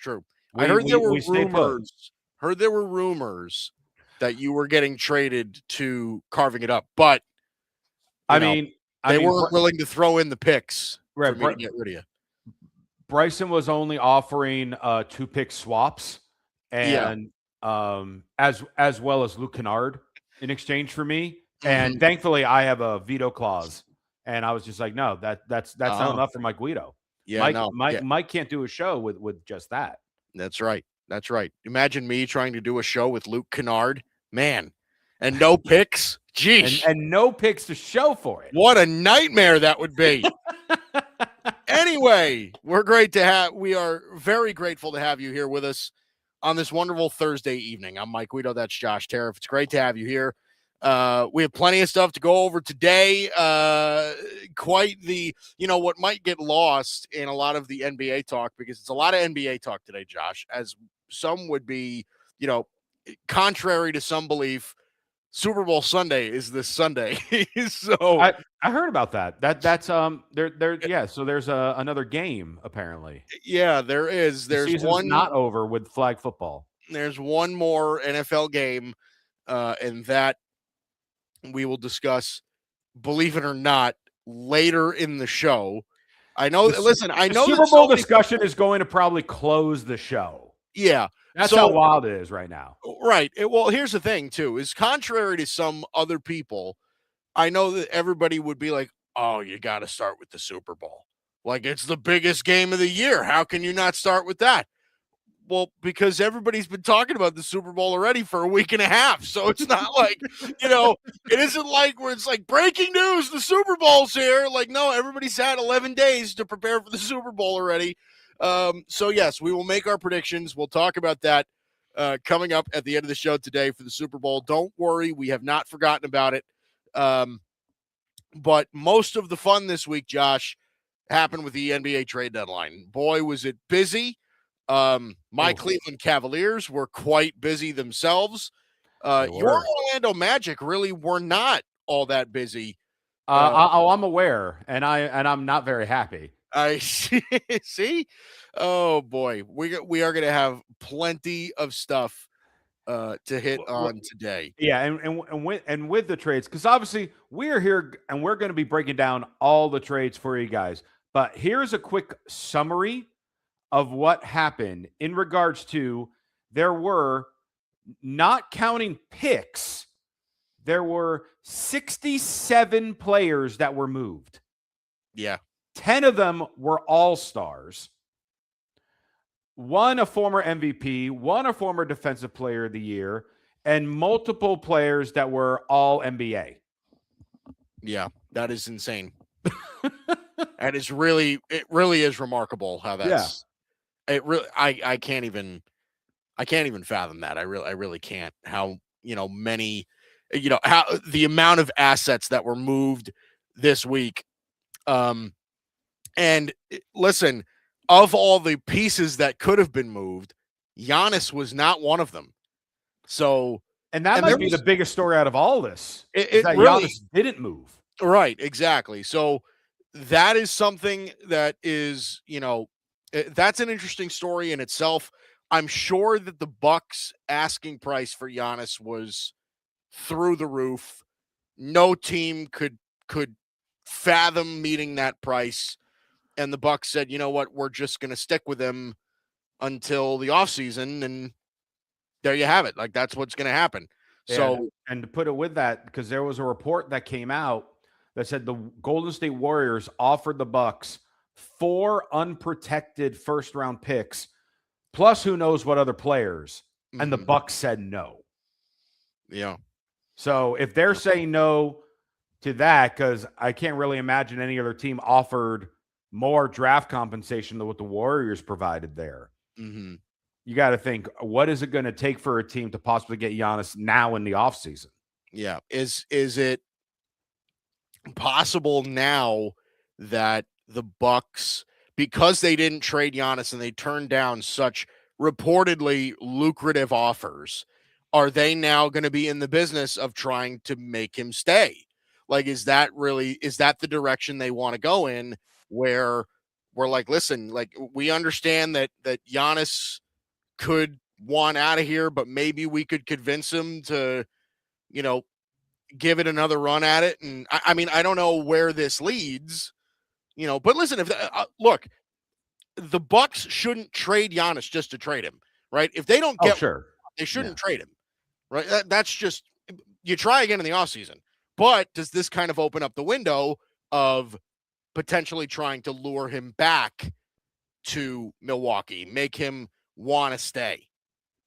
true. I heard there were stay put. rumors that you were getting traded to Carving It Up, but they weren't willing to throw in the picks for me to get rid of you. Bryson was only offering 2-pick swaps and as well as Luke Kennard in exchange for me. And thankfully I have a veto clause. And I was just like, no, that's not enough for Mike Guido. Yeah, Mike can't do a show with just that. That's right. That's right. Imagine me trying to do a show with Luke Kennard, man, and no picks. Geez. And no picks to show for it. What a nightmare that would be. Anyway, we are very grateful to have you here with us on this wonderful Thursday evening. I'm Mike Guido. That's Josh Tariff. It's great to have you here. We have plenty of stuff to go over today. Quite the, what might get lost in a lot of the NBA talk, because it's a lot of NBA talk today, Josh, as some would be, contrary to some belief, Super Bowl Sunday is this Sunday. So I heard about that. That's yeah. So there's another game apparently. Yeah, there is. There's one not over with flag football. There's one more NFL game, and that we will discuss, believe it or not, later in the show. I know. I know the Super Bowl discussion is going to probably close the show. Yeah. That's how wild it is right now. Right. Well, here's the thing, too, is contrary to some other people, I know that everybody would be like, oh, you got to start with the Super Bowl. Like, it's the biggest game of the year. How can you not start with that? Well, because everybody's been talking about the Super Bowl already for a week and a half. So it's not like, it isn't like where it's like breaking news, the Super Bowl's here. Like, no, everybody's had 11 days to prepare for the Super Bowl already. So yes, we will make our predictions. We'll talk about that coming up at the end of the show today for the Super Bowl. Don't worry, we have not forgotten about it. But most of the fun this week, Josh, happened with the NBA trade deadline. Boy, was it busy. Cleveland Cavaliers were quite busy themselves. Your Orlando Magic really were not all that busy. I'm aware, and I'm not very happy. I see. Oh boy, we are going to have plenty of stuff to hit on today. Yeah, and with the trades, because obviously we're here and we're going to be breaking down all the trades for you guys. But here's a quick summary of what happened in regards to there were, not counting picks, there were 67 players that were moved. Yeah. 10 of them were all-stars. One a former MVP, one a former Defensive Player of the Year, and multiple players that were all NBA. Yeah, that is insane. It really is remarkable how that's I can't even fathom that. I really can't. How many how the amount of assets that were moved this week. And listen, of all the pieces that could have been moved, Giannis was not one of them. So, and that might be the biggest story out of all this. It that really, Giannis didn't move. Right, exactly. So that is something that is, that's an interesting story in itself. I'm sure that the Bucks asking price for Giannis was through the roof. No team could fathom meeting that price. And the Bucks said, you know what, we're just going to stick with him until the offseason, and there you have it. Like, that's what's going to happen. Yeah, so, and to put it with that, because there was a report that came out that said the Golden State Warriors offered the Bucks 4 unprotected first-round picks, plus who knows what other players, and the Bucks said no. Yeah. So if they're saying no to that, because I can't really imagine any other team offered more draft compensation than what the Warriors provided there. Mm-hmm. You got to think, what is it going to take for a team to possibly get Giannis now in the offseason? Yeah. Is it possible now that the Bucks, because they didn't trade Giannis and they turned down such reportedly lucrative offers, are they now going to be in the business of trying to make him stay? Like, is that the direction they want to go in, where we're like, listen, like we understand that Giannis could want out of here, but maybe we could convince him to, give it another run at it. And I mean, I don't know where this leads, but listen, if look, the Bucks shouldn't trade Giannis just to trade him, right? If they don't get, sure, they shouldn't trade him, right? That's just, you try again in the offseason. But does this kind of open up the window of potentially trying to lure him back to Milwaukee, make him want to stay?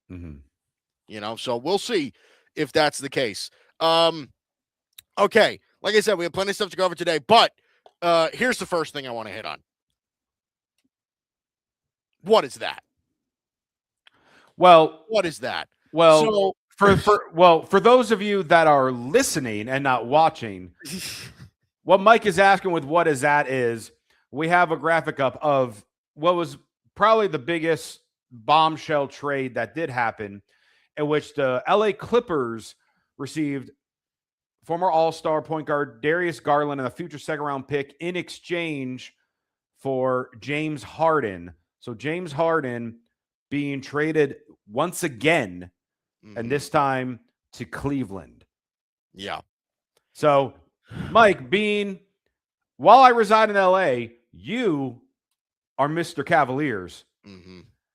So we'll see if that's the case. Okay, like I said, we have plenty of stuff to go over today, but here's the first thing I want to hit on. What is that? Well, what is that? Well, for those of you that are listening and not watching, what Mike is asking with what is that is we have a graphic up of what was probably the biggest bombshell trade that did happen, in which the LA Clippers received former All-Star point guard Darius Garland and a future second-round pick in exchange for James Harden. So James Harden being traded once again, and this time to Cleveland. Yeah. So, Mike, while I reside in LA, you are Mr. Cavaliers.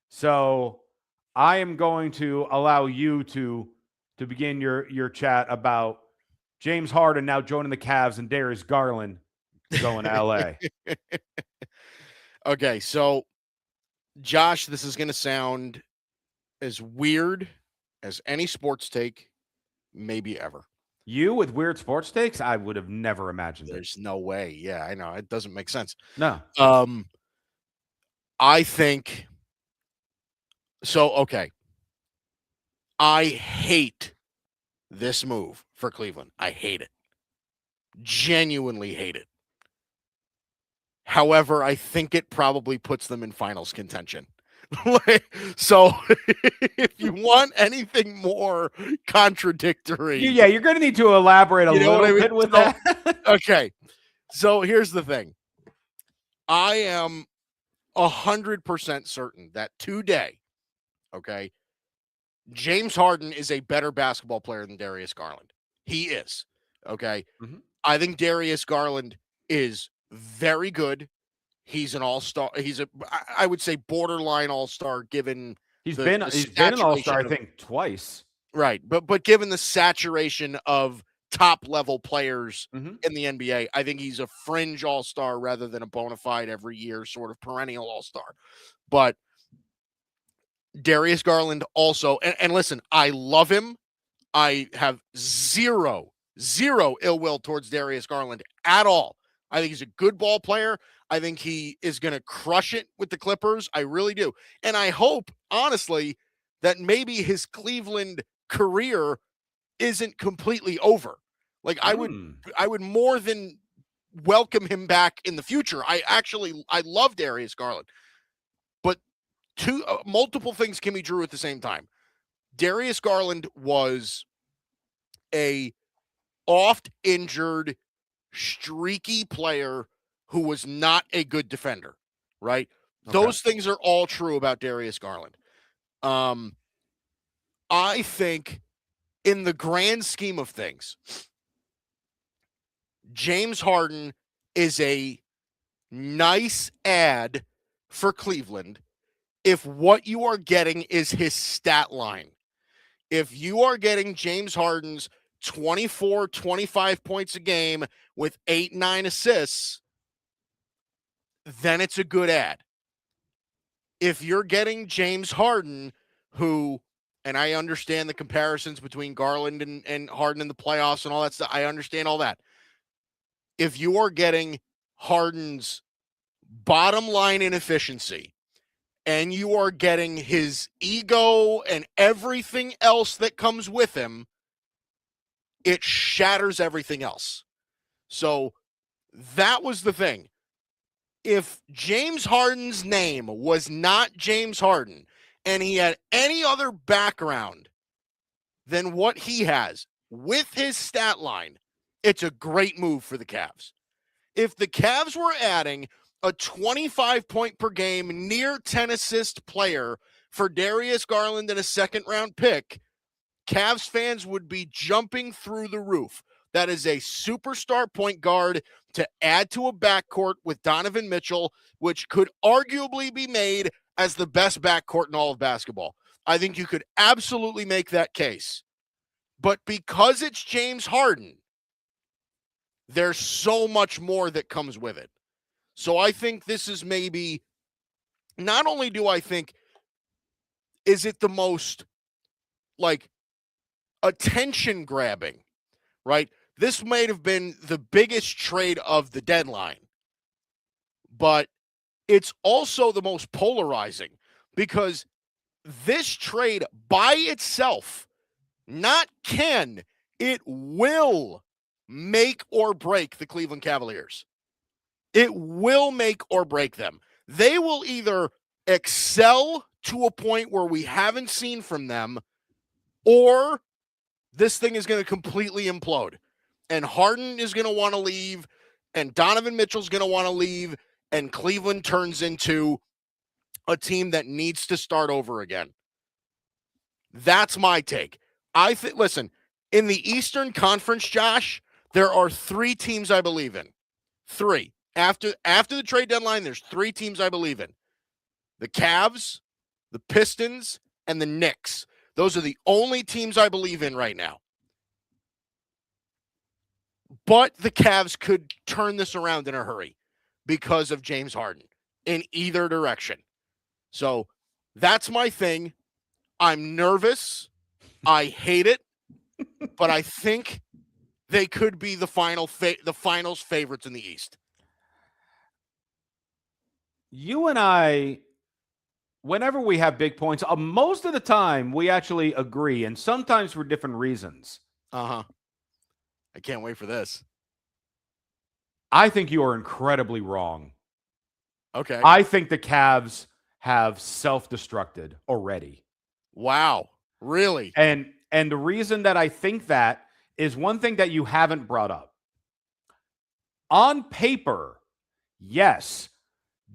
So I am going to allow you to begin your chat about James Harden now joining the Cavs and Darius Garland going to LA. Okay, so Josh, this is going to sound as weird as any sports take maybe ever. You with weird sports takes? I would have never imagined There's no way. Yeah, I know. It doesn't make sense. No. I think so. Okay. I hate this move for Cleveland. I hate it. Genuinely hate it. However, I think it probably puts them in finals contention. So if you want anything more contradictory, you're going to need to elaborate a little bit with that. Okay. So here's the thing. I am 100% certain that today, okay, James Harden is a better basketball player than Darius Garland. He is. Okay. I think Darius Garland is very good. He's an all-star. I would say borderline all-star given he's been an all-star, I think, twice. Right. But given the saturation of top-level players in the NBA, I think he's a fringe all-star rather than a bona fide every year sort of perennial all-star. But Darius Garland also, and listen, I love him. I have zero ill will towards Darius Garland at all. I think he's a good ball player. I think he is going to crush it with the Clippers. I really do. And I hope, honestly, that maybe his Cleveland career isn't completely over. Like I would more than welcome him back in the future. I love Darius Garland. But multiple things can be true at the same time. Darius Garland was a oft-injured, streaky player who was not a good defender, right? Okay. Those things are all true about Darius Garland. I think in the grand scheme of things, James Harden is a nice add for Cleveland if what you are getting is his stat line. If you are getting James Harden's 24, 25 points a game with 8-9 assists, then it's a good ad. If you're getting James Harden, who, and I understand the comparisons between Garland and Harden in the playoffs and all that stuff, I understand all that. If you are getting Harden's bottom line inefficiency and you are getting his ego and everything else that comes with him, it shatters everything else. So that was the thing. If James Harden's name was not James Harden and he had any other background than what he has with his stat line, it's a great move for the Cavs. If the Cavs were adding a 25 point per game, near 10 assist player for Darius Garland and a second round pick, Cavs fans would be jumping through the roof. That is a superstar point guard to add to a backcourt with Donovan Mitchell, which could arguably be made as the best backcourt in all of basketball. I think you could absolutely make that case. But because it's James Harden, there's so much more that comes with it. So I think this is maybe, not only do I think, is it the most, like, attention grabbing, right? This might have been the biggest trade of the deadline, but it's also the most polarizing because this trade by itself, not can, it will make or break the Cleveland Cavaliers. It will make or break them. They will either excel to a point where we haven't seen from them, or this thing is going to completely implode. And Harden is going to want to leave, and Donovan Mitchell's going to want to leave, and Cleveland turns into a team that needs to start over again. That's my take. Listen, in the Eastern Conference, Josh, there are 3 teams I believe in. 3. After the trade deadline, there's 3 teams I believe in. The Cavs, the Pistons, and the Knicks. Those are the only teams I believe in right now. But the Cavs could turn this around in a hurry because of James Harden in either direction. So that's my thing. I'm nervous. I hate it. But I think they could be the finals favorites in the East. You and I, whenever we have big points, most of the time we actually agree, and sometimes for different reasons. I can't wait for this. I think you are incredibly wrong. Okay. I think the Cavs have self-destructed already. Wow. Really? And the reason that I think that is one thing that you haven't brought up. On paper, yes,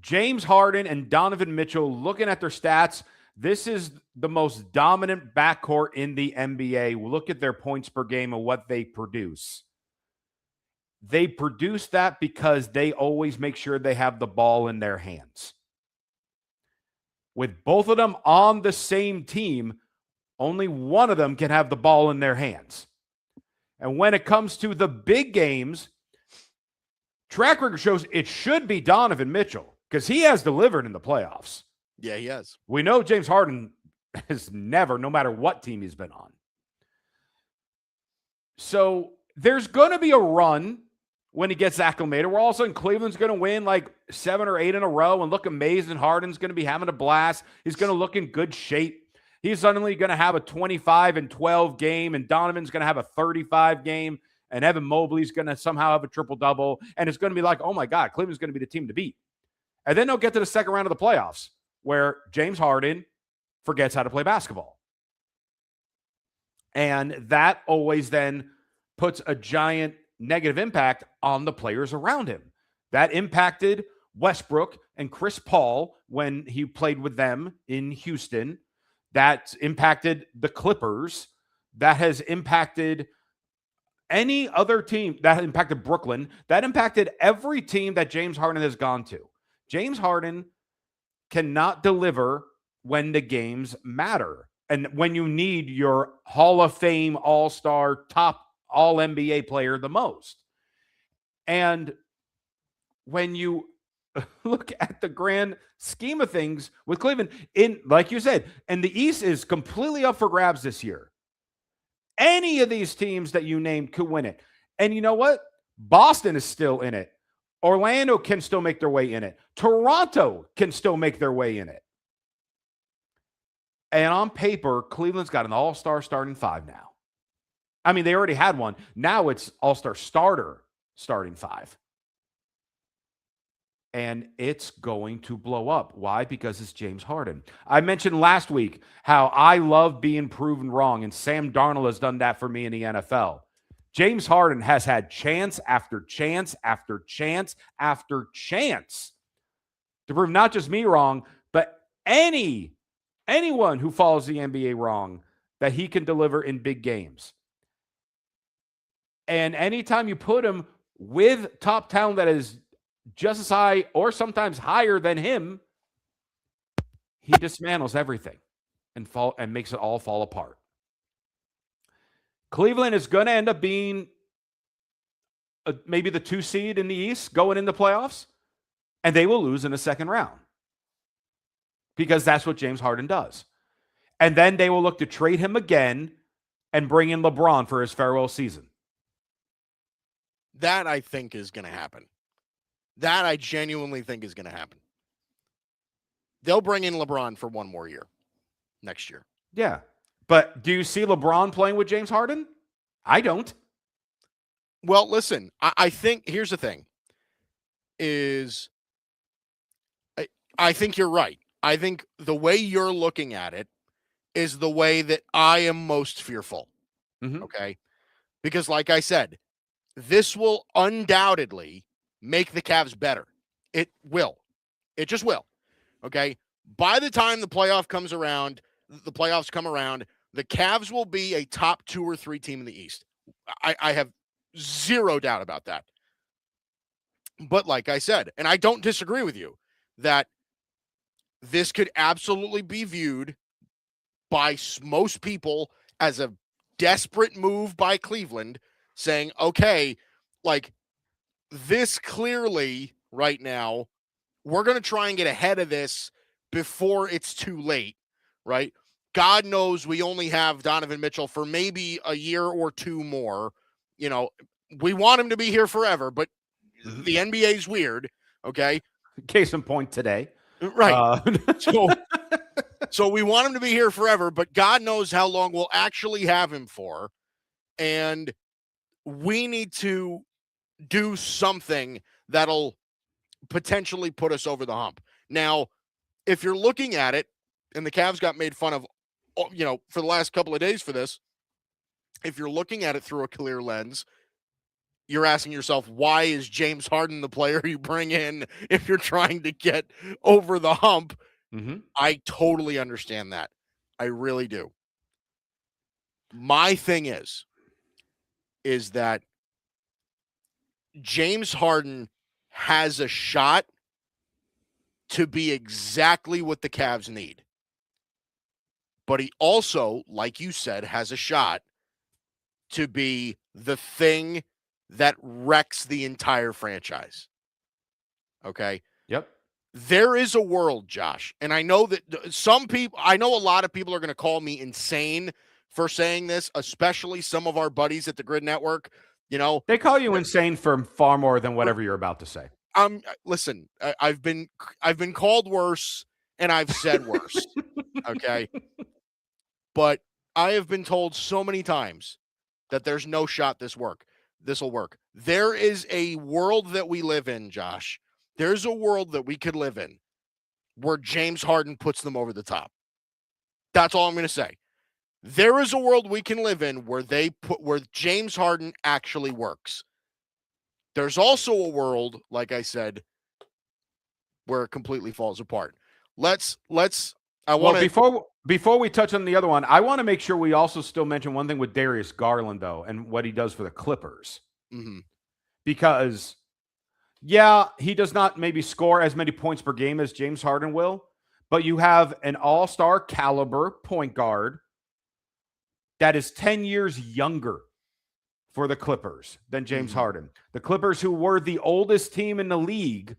James Harden and Donovan Mitchell, looking at their stats, this is the most dominant backcourt in the NBA. Look at their points per game and what they produce. They produce that because they always make sure they have the ball in their hands. With both of them on the same team, only one of them can have the ball in their hands. And when it comes to the big games, track record shows it should be Donovan Mitchell because he has delivered in the playoffs. Yeah, he has. We know James Harden has never, no matter what team he's been on. So there's going to be a run when he gets acclimated. We're all of a sudden Cleveland's going to win like 7 or 8 in a row and look amazing. Harden's going to be having a blast. He's going to look in good shape. He's suddenly going to have a 25-12 game, and Donovan's going to have a 35 game, and Evan Mobley's going to somehow have a triple-double, and it's going to be like, oh, my God, Cleveland's going to be the team to beat. And then they'll get to the second round of the playoffs where James Harden forgets how to play basketball. And that always then puts a giant negative impact on the players around him. That impacted Westbrook and Chris Paul when he played with them in Houston. That impacted the Clippers. That has impacted any other team. That impacted Brooklyn. That impacted every team that James Harden has gone to. James Harden cannot deliver when the games matter. And when you need your Hall of Fame, All-Star, top All-NBA player the most. And when you look at the grand scheme of things with Cleveland, like you said, and the East is completely up for grabs this year. Any of these teams that you named could win it. And you know what? Boston is still in it. Orlando can still make their way in it. Toronto can still make their way in it. And on paper, Cleveland's got an all-star starting 5 now. I mean, they already had one. Now it's all-star starter starting 5. And it's going to blow up. Why? Because it's James Harden. I mentioned last week how I love being proven wrong, and Sam Darnold has done that for me in the NFL. James Harden has had chance after chance after chance after chance to prove not just me wrong, but anyone who follows the NBA wrong, that he can deliver in big games. And anytime you put him with top talent that is just as high or sometimes higher than him, he dismantles everything and makes it all fall apart. Cleveland is going to end up being maybe the 2 seed in the East going in the playoffs, and they will lose in the second round because that's what James Harden does. And then they will look to trade him again and bring in LeBron for his farewell season. That I think is going to happen. That I genuinely think is going to happen. They'll bring in LeBron for one more year next year. Yeah. But do you see LeBron playing with James Harden? I don't. Well, listen, I think here's the thing is I think you're right. I think the way you're looking at it is the way that I am most fearful. Mm-hmm. Okay. Because like I said, this will undoubtedly make the Cavs better. It will. It just will. Okay. By the time the playoffs come around, the Cavs will be a top 2 or 3 team in the East. I have zero doubt about that. But like I said, and I don't disagree with you, that this could absolutely be viewed by most people as a desperate move by Cleveland, saying, okay, like this clearly right now, we're going to try and get ahead of this before it's too late, right? God knows we only have Donovan Mitchell for maybe a year or 2 more. You know, we want him to be here forever, but the NBA is weird, okay? Case in point today. Right. So we want him to be here forever, but God knows how long we'll actually have him for. And we need to do something that'll potentially put us over the hump. Now, if you're looking at it, and the Cavs got made fun of, you know, for the last couple of days for this, if you're looking at it through a clear lens, you're asking yourself, why is James Harden the player you bring in if you're trying to get over the hump? Mm-hmm. I totally understand that. I really do. My thing is that James Harden has a shot to be exactly what the Cavs need. But he also, like you said, has a shot to be the thing that wrecks the entire franchise. Okay? Yep. There is a world, Josh, and I know that I know a lot of people are going to call me insane for saying this, especially some of our buddies at the Grid Network. You know, they call you insane for far more than whatever you're about to say. Listen, I've been called worse, and I've said worse. Okay, but I have been told so many times that there's no shot this will work. There is a world that we live in, Josh. There's a world that we could live in where James Harden puts them over the top. That's all I'm going to say. There is a world we can live in where James Harden actually works. There's also a world, like I said, where it completely falls apart. Before we touch on the other one, I want to make sure we also still mention one thing with Darius Garland, though, and what he does for the Clippers. Mm-hmm. Because, yeah, he does not maybe score as many points per game as James Harden will, but you have an all-star caliber point guard that is 10 years younger for the Clippers than James Harden. The Clippers, who were the oldest team in the league,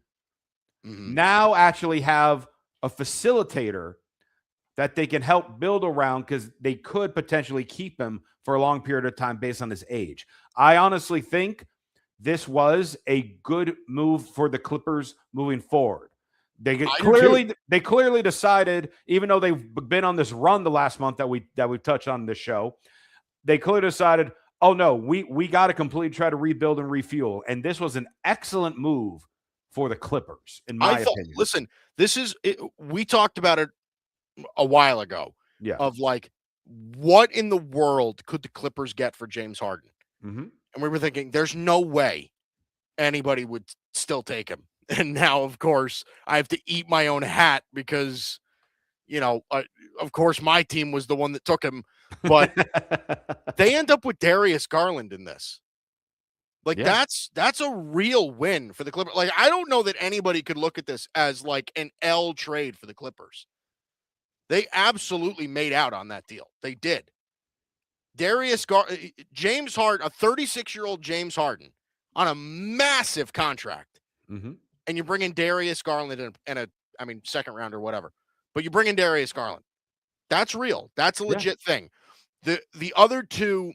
now actually have a facilitator that they can help build around because they could potentially keep him for a long period of time based on his age. I honestly think this was a good move for the Clippers moving forward. They clearly decided, even though they've been on this run the last month that we touched on this show, they clearly decided, oh no, we got to completely try to rebuild and refuel. And this was an excellent move for the Clippers, in my opinion. Listen, we talked about it a while ago. Yeah. Of like, what in the world could the Clippers get for James Harden? Mm-hmm. And we were thinking, there's no way anybody would still take him. And now, of course, I have to eat my own hat because, of course, my team was the one that took him. But they end up with Darius Garland in this. Like, Yeah. that's a real win for the Clippers. Like, I don't know that anybody could look at this as like an L trade for the Clippers. They absolutely made out on that deal. They did. James Harden, a 36-year-old James Harden on a massive contract. Mm-hmm. And you bring in Darius Garland and second round or whatever. But you bring in Darius Garland. That's real. That's a legit thing. The other two,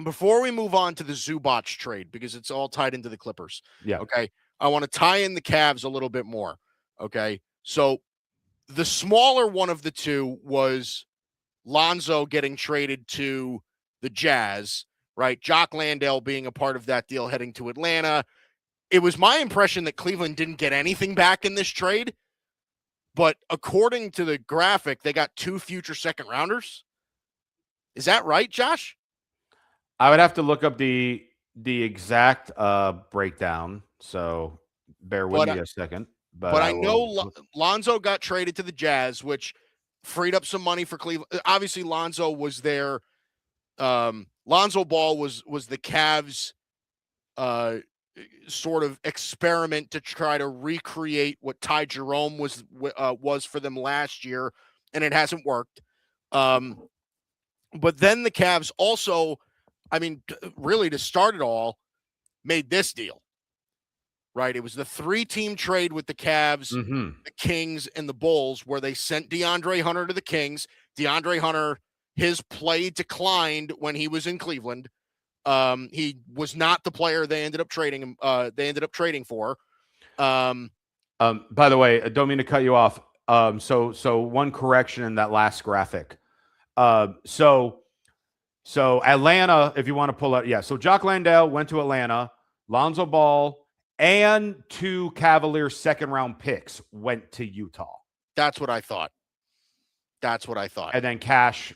before we move on to the Zubac trade, because it's all tied into the Clippers. Yeah. Okay. I want to tie in the Cavs a little bit more. Okay. So the smaller one of the two was Lonzo getting traded to the Jazz, right? Jock Landale being a part of that deal heading to Atlanta. It was my impression that Cleveland didn't get anything back in this trade, but according to the graphic, they got 2 future second rounders. Is that right, Josh? I would have to look up the exact breakdown, so bear with me a second. But I know Lonzo got traded to the Jazz, which freed up some money for Cleveland. Obviously, Lonzo was there. Lonzo Ball was the Cavs' sort of experiment to try to recreate what Ty Jerome was for them last year, and it hasn't worked. But then the Cavs also, really to start it all, made this deal. Right, it was the 3-team trade with the Cavs, the Kings, and the Bulls, where they sent DeAndre Hunter to the Kings. DeAndre Hunter, his play declined when he was in Cleveland. He was not the player they ended up trading him. They ended up trading for. By the way, I don't mean to cut you off. So one correction in that last graphic. So Atlanta, if you want to pull up, yeah. So Jock Landale went to Atlanta. Lonzo Ball and 2 Cavaliers second-round picks went to Utah. That's what I thought. And then Cash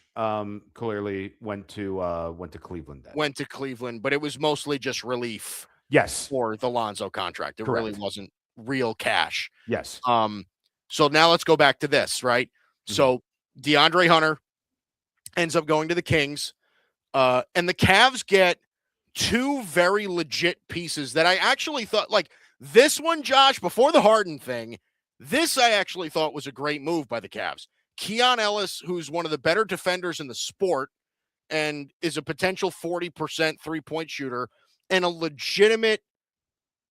clearly went to Cleveland. Then. Went to Cleveland, but it was mostly just relief. Yes. For the Lonzo contract. It Correct. Really wasn't real cash. Yes. So now let's go back to this, right? Mm-hmm. So DeAndre Hunter ends up going to the Kings, and the Cavs get 2 very legit pieces that I actually thought, like this one, Josh, before the Harden thing, this I actually thought was a great move by the Cavs. Keon Ellis, who's one of the better defenders in the sport and is a potential 40% three-point shooter, and a legitimate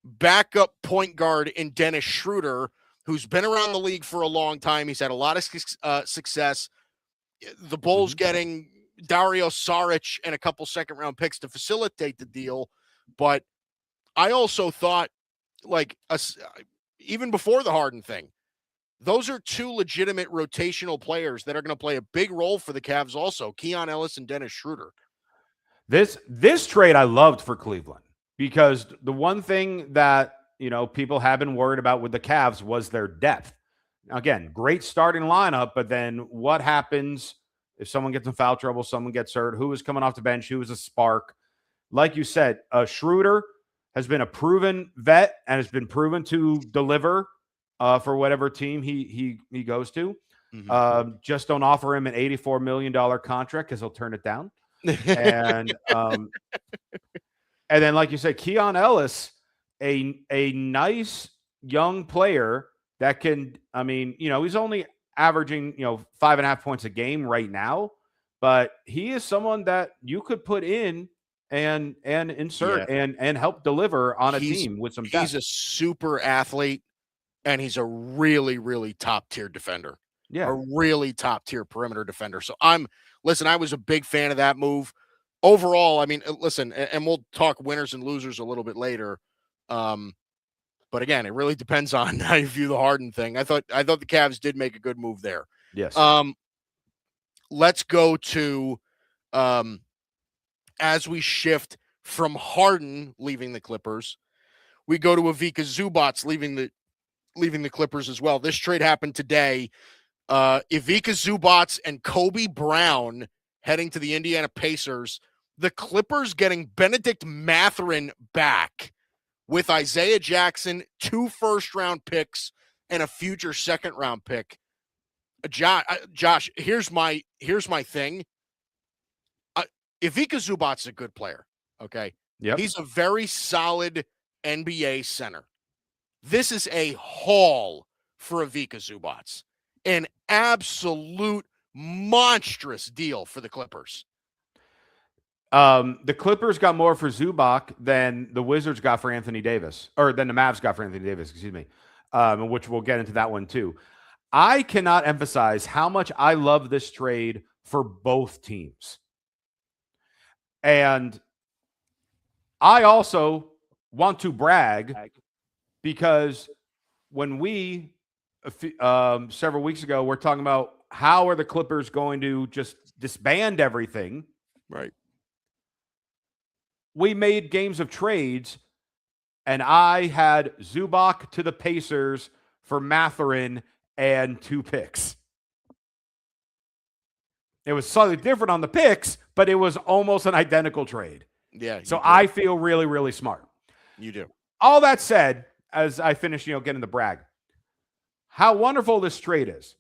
backup point guard in Dennis Schroeder, who's been around the league for a long time. He's had a lot of success. The Bulls getting Dario Saric and a couple second-round picks to facilitate the deal. But I also thought, even before the Harden thing, those are 2 legitimate rotational players that are going to play a big role for the Cavs also, Keon Ellis and Dennis Schroeder. This trade I loved for Cleveland because the one thing that, people have been worried about with the Cavs was their depth. Again, great starting lineup, but then what happens if someone gets in foul trouble, someone gets hurt, who is coming off the bench, who is a spark? Like you said, Schroeder has been a proven vet and has been proven to deliver for whatever team he goes to. Just don't offer him an $84 million contract because he'll turn it down. And and then, like you said, Keon Ellis, a nice young player that can, he's only averaging, 5.5 points a game right now, but he is someone that you could put in and insert and help deliver on a team with some depth. He's a super athlete, and he's a really, really top-tier defender. Yeah. A really top-tier perimeter defender. So I was a big fan of that move. Overall, listen, and we'll talk winners and losers a little bit later. But again, it really depends on how you view the Harden thing. I thought the Cavs did make a good move there. Yes. Let's go to as we shift from Harden leaving the Clippers, we go to Ivica Zubac leaving the Clippers as well. This trade happened today. Ivica Zubac and Kobe Brown heading to the Indiana Pacers. The Clippers getting Benedict Mathurin back with Isaiah Jackson, 2 first-round picks, and a future second-round pick. Josh, here's my thing. Ivica Zubac's a good player, okay? Yep. He's a very solid NBA center. This is a haul for Ivica Zubac. An absolute monstrous deal for the Clippers. The Clippers got more for Zubac than the Wizards got for Anthony Davis, or than the Mavs got for Anthony Davis, excuse me, which we'll get into that one too. I cannot emphasize how much I love this trade for both teams. And I also want to brag because when we, several weeks ago, we're talking about how are the Clippers going to just disband everything. Right. We made games of trades, and I had Zubac to the Pacers for Mathurin and 2 picks. It was slightly different on the picks, but it was almost an identical trade. Yeah. So I feel really, really smart. You do. All that said, as I finish, getting the brag, how wonderful this trade is.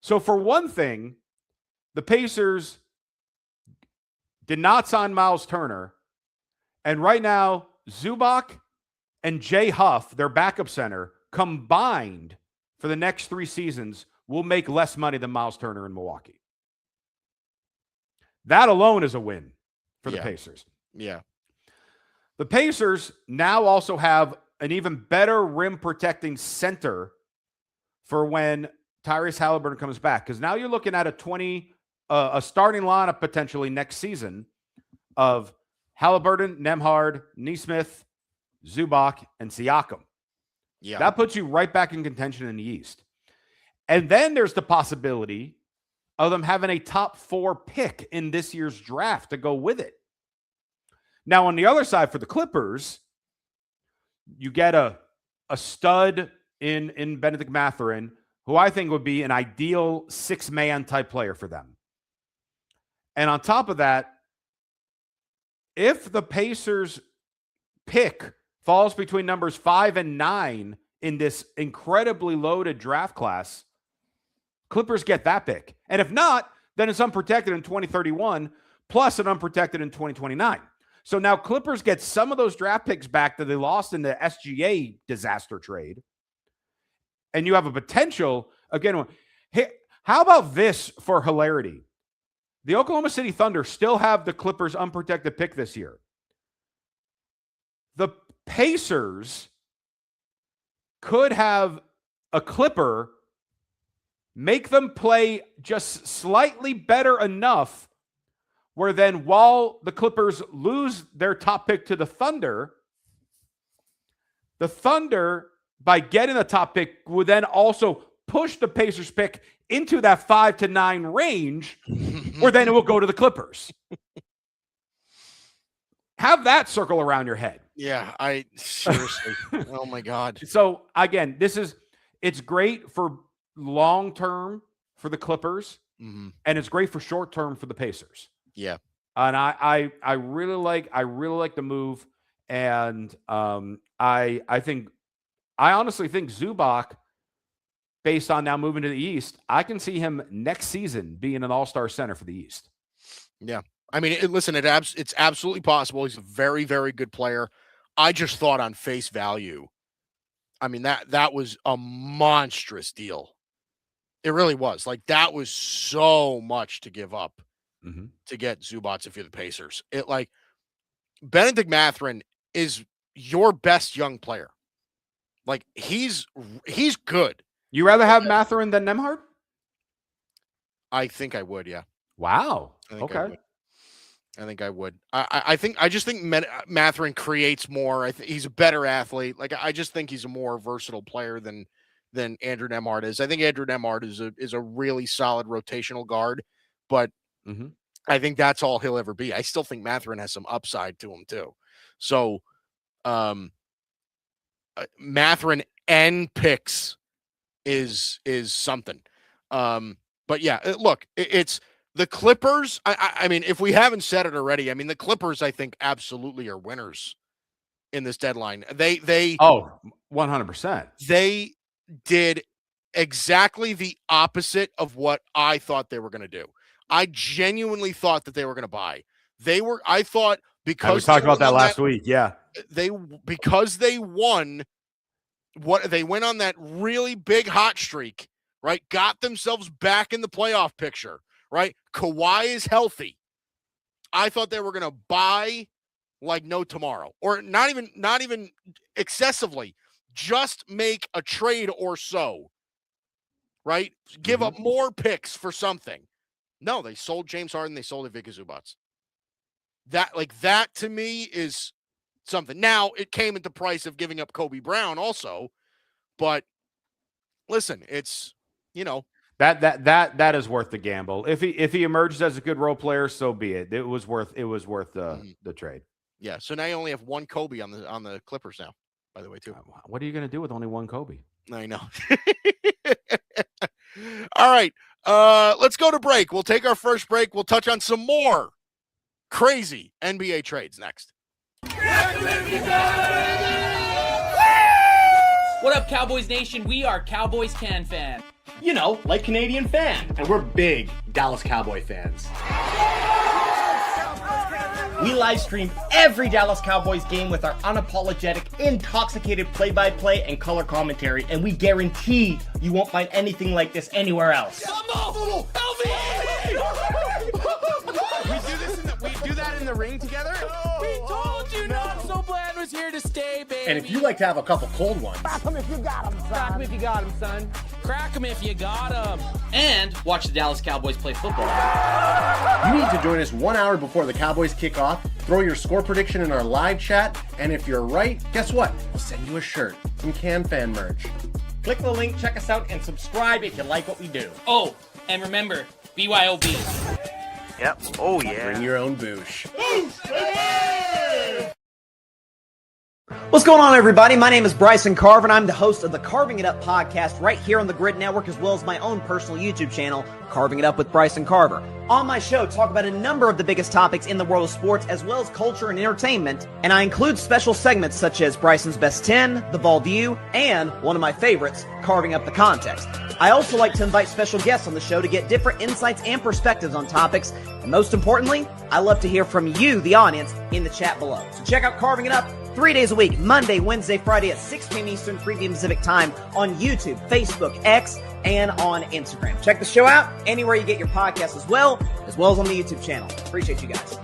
So for one thing, the Pacers did not sign Miles Turner. And right now, Zubac and Jay Huff, their backup center, combined for the next 3 seasons will make less money than Miles Turner in Milwaukee. That alone is a win for the Pacers. Yeah. The Pacers now also have an even better rim protecting center for when Tyrese Halliburton comes back. Because now you're looking at a starting lineup potentially next season of Halliburton, Nembhard, Nesmith, Zubac, and Siakam. Yeah. That puts you right back in contention in the East. And then there's the possibility of them having a top 4 pick in this year's draft to go with it. Now, on the other side for the Clippers, you get a stud in Benedict Mathurin, who I think would be an ideal 6-man type player for them. And on top of that, if the Pacers pick falls between numbers 5 and 9 in this incredibly loaded draft class, Clippers get that pick. And if not, then it's unprotected in 2031 plus an unprotected in 2029. So now Clippers get some of those draft picks back that they lost in the SGA disaster trade. And you have a potential, again, hey, how about this for hilarity? The Oklahoma City Thunder still have the Clippers unprotected pick this year. The Pacers could have a Clipper make them play just slightly better enough where then while the Clippers lose their top pick to the Thunder, by getting the top pick, would then also push the Pacers pick into that 5 to 9 range, where then it will go to the Clippers. Have that circle around your head. Yeah, I seriously. Oh my God. So again, it's great for long-term for the Clippers, and it's great for short-term for the Pacers. Yeah. And I really like the move. And I honestly think Zubac, based on now moving to the East, I can see him next season being an all-star center for the East. Yeah. I mean, it's absolutely possible. He's a very, very good player. I just thought on face value, I mean, that was a monstrous deal. It really was. Like, that was so much to give up to get Zubac if you're the Pacers. Benedict Mathurin is your best young player. Like, he's good. You rather have Mathurin than Nembhard? I think I would, yeah. Wow. Okay. I think I would. I just think Mathurin creates more. He's a better athlete. Like, I just think he's a more versatile player than Andrew Nembhard is. I think Andrew Nembhard is a really solid rotational guard, but I think that's all he'll ever be. I still think Mathurin has some upside to him too. So, Mathurin and picks is something. But yeah, look, it's the Clippers. I mean, if we haven't said it already, I mean, the Clippers, I think, absolutely are winners in this deadline. They 100%. They did exactly the opposite of what I thought they were going to do. I genuinely thought that they were going to buy. I thought because we talked about that last week. Yeah. Because they won they went on that really big hot streak, right? Got themselves back in the playoff picture, right? Kawhi is healthy. I thought they were going to buy like no tomorrow, or not even excessively, just make a trade or so, right? Give up more picks for something. No, they sold James Harden. They sold Ivica Zubac. That to me is something. Now, it came at the price of giving up Kobe Brown also, but listen, it's, that is worth the gamble. If he emerges as a good role player, so be it. It was worth the trade. Yeah. So now you only have one Kobe on the Clippers now, by the way, too. What are you going to do with only one Kobe? I know. All right. Let's go to break. We'll take our first break. We'll touch on some more crazy NBA trades next. What up, Cowboys Nation? We are Cowboys Can Fan. You know, like Canadian fan. And we're big Dallas Cowboy fans. We live stream every Dallas Cowboys game with our unapologetic, intoxicated play-by-play and color commentary, and we guarantee you won't find anything like this anywhere else. We do that in the ring together? We told you Not So Bland was here to stay, baby. And if you like to have a couple cold ones, Crack 'em if you got 'em, son. Crack 'em if you got 'em, son. Crack 'em if you got 'em. And watch the Dallas Cowboys play football. you need to join us 1 hour before the Cowboys kick off. Throw your score prediction in our live chat, and if you're right, guess what? We'll send you a shirt, some Can Fan merch. Click the link, check us out, and subscribe if you like what we do. Oh, and remember, BYOB. Yep. Oh, yeah. Bring your own boosh. What's going on, everybody? My name is Bryson Carver, and I'm the host of the Carving It Up podcast right here on the Grid Network, as well as my own personal YouTube channel, Carving It Up with Bryson Carver. On my show, talk about a number of the biggest topics in the world of sports, as well as culture and entertainment, and I include special segments such as Bryson's Best 10, The Ball View, and one of my favorites, Carving Up the Context. I also like to invite special guests on the show to get different insights and perspectives on topics, and most importantly, I love to hear from you, the audience, in the chat below. So check out Carving It Up 3 days a week, Monday, Wednesday, Friday at 6 p.m. Eastern, 3 p.m. Pacific time on YouTube, Facebook, X, and on Instagram. Check the show out anywhere you get your podcasts as well as on the YouTube channel. Appreciate you guys.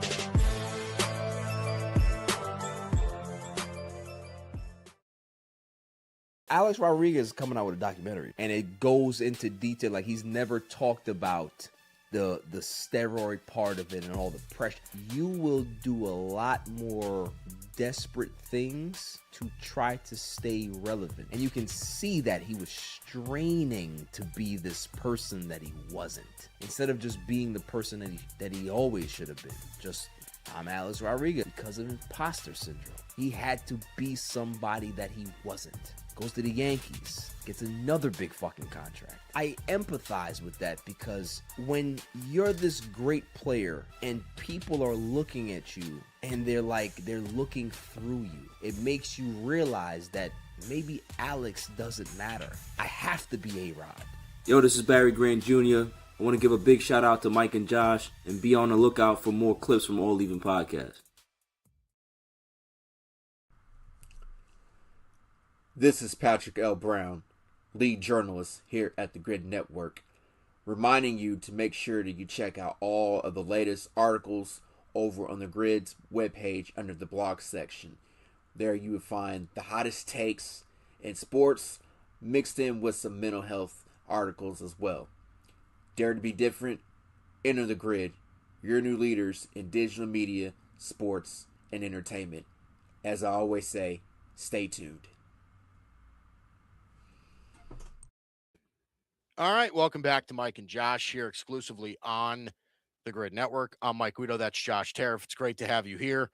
Alex Rodriguez is coming out with a documentary, and it goes into detail. Like, he's never talked about the steroid part of it and all the pressure. You will do a lot more desperate things to try to stay relevant, and you can see that he was straining to be this person that he wasn't, instead of just being the person that he always should have been. Just, I'm Alex Rodriguez, because of imposter syndrome. He had to be somebody that he wasn't. Goes to the Yankees, gets another big fucking contract. I empathize with that, because when you're this great player and people are looking at you and they're looking through you, it makes you realize that maybe Alex doesn't matter. I have to be A-Rod. Yo, this is Barry Grant Jr. I want to give a big shout out to Mike and Josh, and be on the lookout for more clips from All Even Podcast. This is Patrick L. Brown, lead journalist here at the Grid Network, reminding you to make sure that you check out all of the latest articles over on the Grid's webpage under the blog section. There you will find the hottest takes in sports, mixed in with some mental health articles as well. Dare to be different? Enter the Grid, your new leaders in digital media, sports, and entertainment. As I always say, stay tuned. All right, welcome back to Mike and Josh here exclusively on the Grid Network. I'm Mike Guido. That's Josh Tariff. It's great to have you here.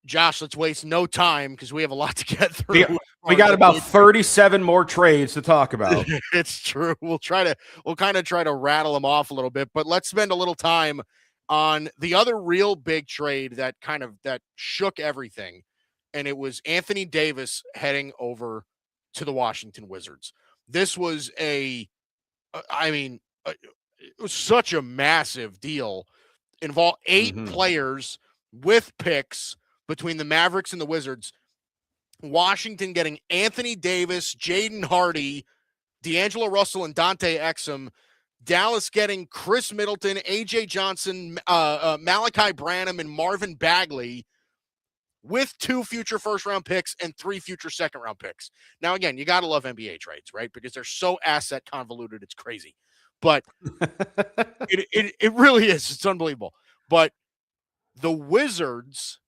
Josh, let's waste no time because we have a lot to get through. We got about 37 more trades to talk about. It's true. We'll kind of try to rattle them off a little bit, but let's spend a little time on the other real big trade that shook everything. and it was Anthony Davis heading over to the Washington Wizards. This was it was such a massive deal. Involved 8 players with picks between the Mavericks and the Wizards. Washington getting Anthony Davis, Jaden Hardy, D'Angelo Russell, and Dante Exum. Dallas getting Chris Middleton, A.J. Johnson, Malachi Branham, and Marvin Bagley with 2 future first-round picks and 3 future second-round picks. Now, again, you got to love NBA trades, right? Because they're so asset convoluted, it's crazy. But it really is. It's unbelievable. But the Wizards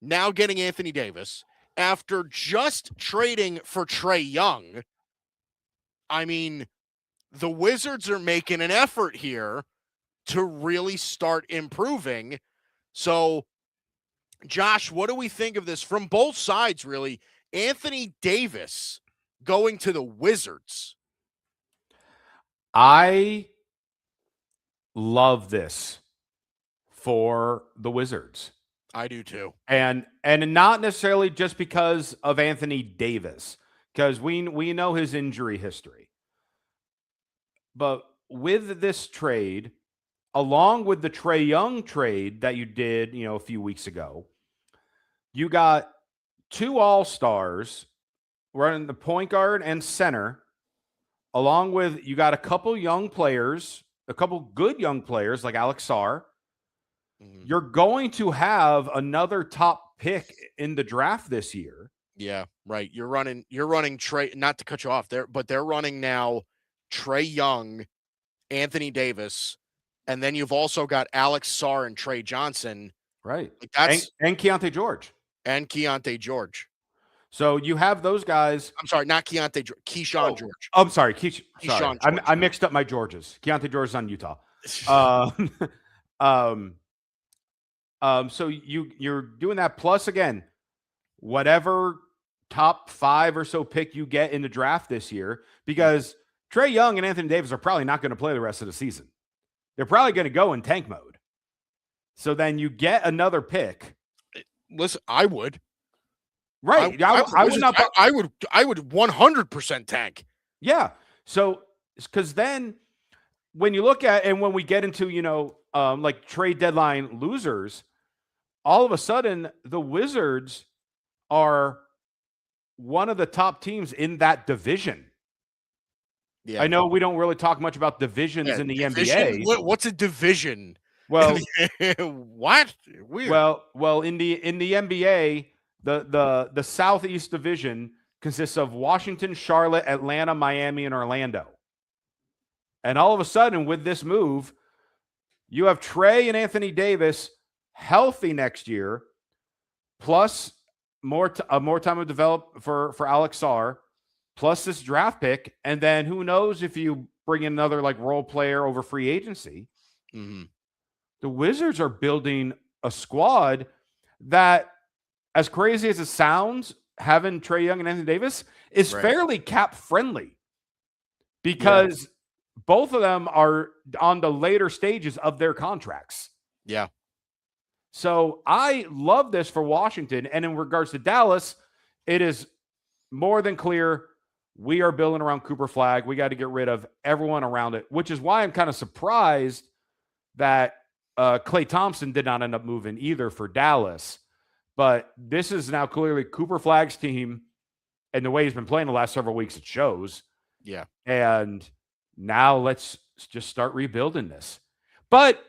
now getting Anthony Davis after just trading for Trae Young. I mean, the Wizards are making an effort here to really start improving. So, Josh, what do we think of this from both sides, really? Anthony Davis going to the Wizards. I love this for the Wizards. I do too. And not necessarily just because of Anthony Davis, because we know his injury history. But with this trade, along with the Trae Young trade that you did, a few weeks ago, you got 2 all-stars running the point guard and center, along with you got a couple good young players like Alex Sarr. You're going to have another top pick in the draft this year. Yeah, right. You're running Trae, not to cut you off there, but they're running now Trae Young, Anthony Davis, and then you've also got Alex Sarr and Trey Johnson. Right. That's and Keontae George. And Keontae George. So you have those guys. I'm sorry, not Keontae George. Keyshawn George. I'm sorry. Keyshawn George. I mixed up my Georges. Keontae George is on Utah. So you're doing that. Plus, again, whatever top 5 or so pick you get in the draft this year, because Trae Young and Anthony Davis are probably not going to play the rest of the season. They're probably going to go in tank mode. So then you get another pick. Listen, I would. Right. I would 100% tank. Yeah. So, because then when you look at, and when we get into, like trade deadline losers, all of a sudden the Wizards are one of the top teams in that division. Yeah. I know we don't really talk much about divisions in the NBA. What's a division? Well, what? Weird. Well, in the NBA, the Southeast Division consists of Washington, Charlotte, Atlanta, Miami, and Orlando. And all of a sudden, with this move, you have Trae and Anthony Davis healthy next year, plus more time to develop for Alex Sarr, plus this draft pick, and then who knows if you bring in another like role player over free agency. The Wizards are building a squad that, as crazy as it sounds, having Trae Young and Anthony Davis is fairly cap friendly, because both of them are on the later stages of their contracts. Yeah. So I love this for Washington. And in regards to Dallas, it is more than clear we are building around Cooper Flag. We got to get rid of everyone around it, which is why I'm kind of surprised that Klay Thompson did not end up moving either for Dallas. But this is now clearly Cooper Flag's team, and the way he's been playing the last several weeks, it shows. Yeah. And now let's just start rebuilding this. But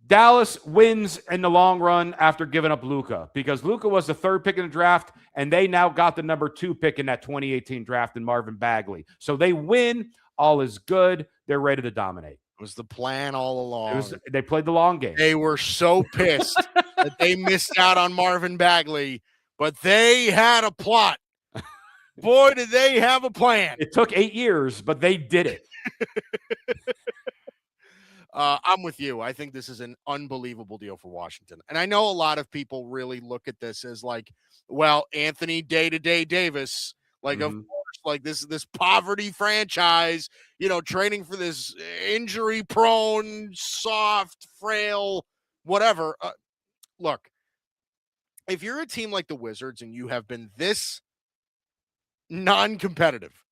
Dallas wins in the long run after giving up Luka, because Luka was the 3rd pick in the draft, and they now got the number 2 pick in that 2018 draft in Marvin Bagley. So they win. All is good. They're ready to dominate. It was the plan all along. They played the long game. They were so pissed that they missed out on Marvin Bagley, but they had a plot. Boy, did they have a plan. It took 8 years, but they did it. I'm with you. I think this is an unbelievable deal for Washington. And I know a lot of people really look at this as like, well, Anthony Day-to-Day Davis, like, of course, like this poverty franchise, training for this injury-prone, soft, frail, whatever. Look, if you're a team like the Wizards and you have been this non-competitive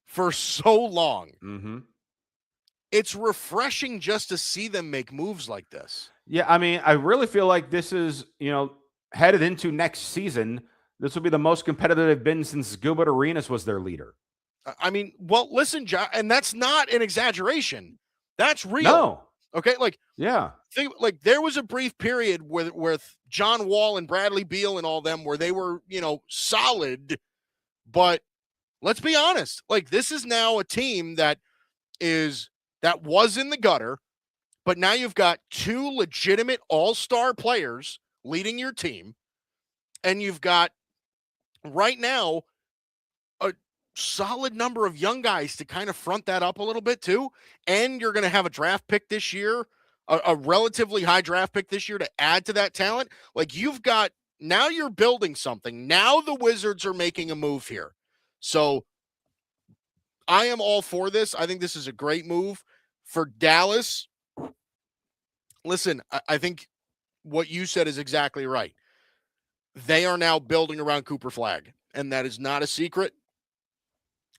for so long, it's refreshing just to see them make moves like this. Yeah, I mean, I really feel like this is, headed into next season, this will be the most competitive they've been since Gilbert Arenas was their leader. I mean, well, listen, John, and that's not an exaggeration. That's real. No. Okay, yeah. There was a brief period with John Wall and Bradley Beal and all them where they were, solid. But let's be honest, this is now a team that was in the gutter, but now you've got two legitimate all-star players leading your team, and you've got right now a solid number of young guys to kind of front that up a little bit too. And you're going to have a draft pick this year, a relatively high draft pick this year to add to that talent. Now you're building something. Now the Wizards are making a move here. So I am all for this. I think this is a great move for Dallas. Listen, I think what you said is exactly right. They are now building around Cooper Flagg, and that is not a secret.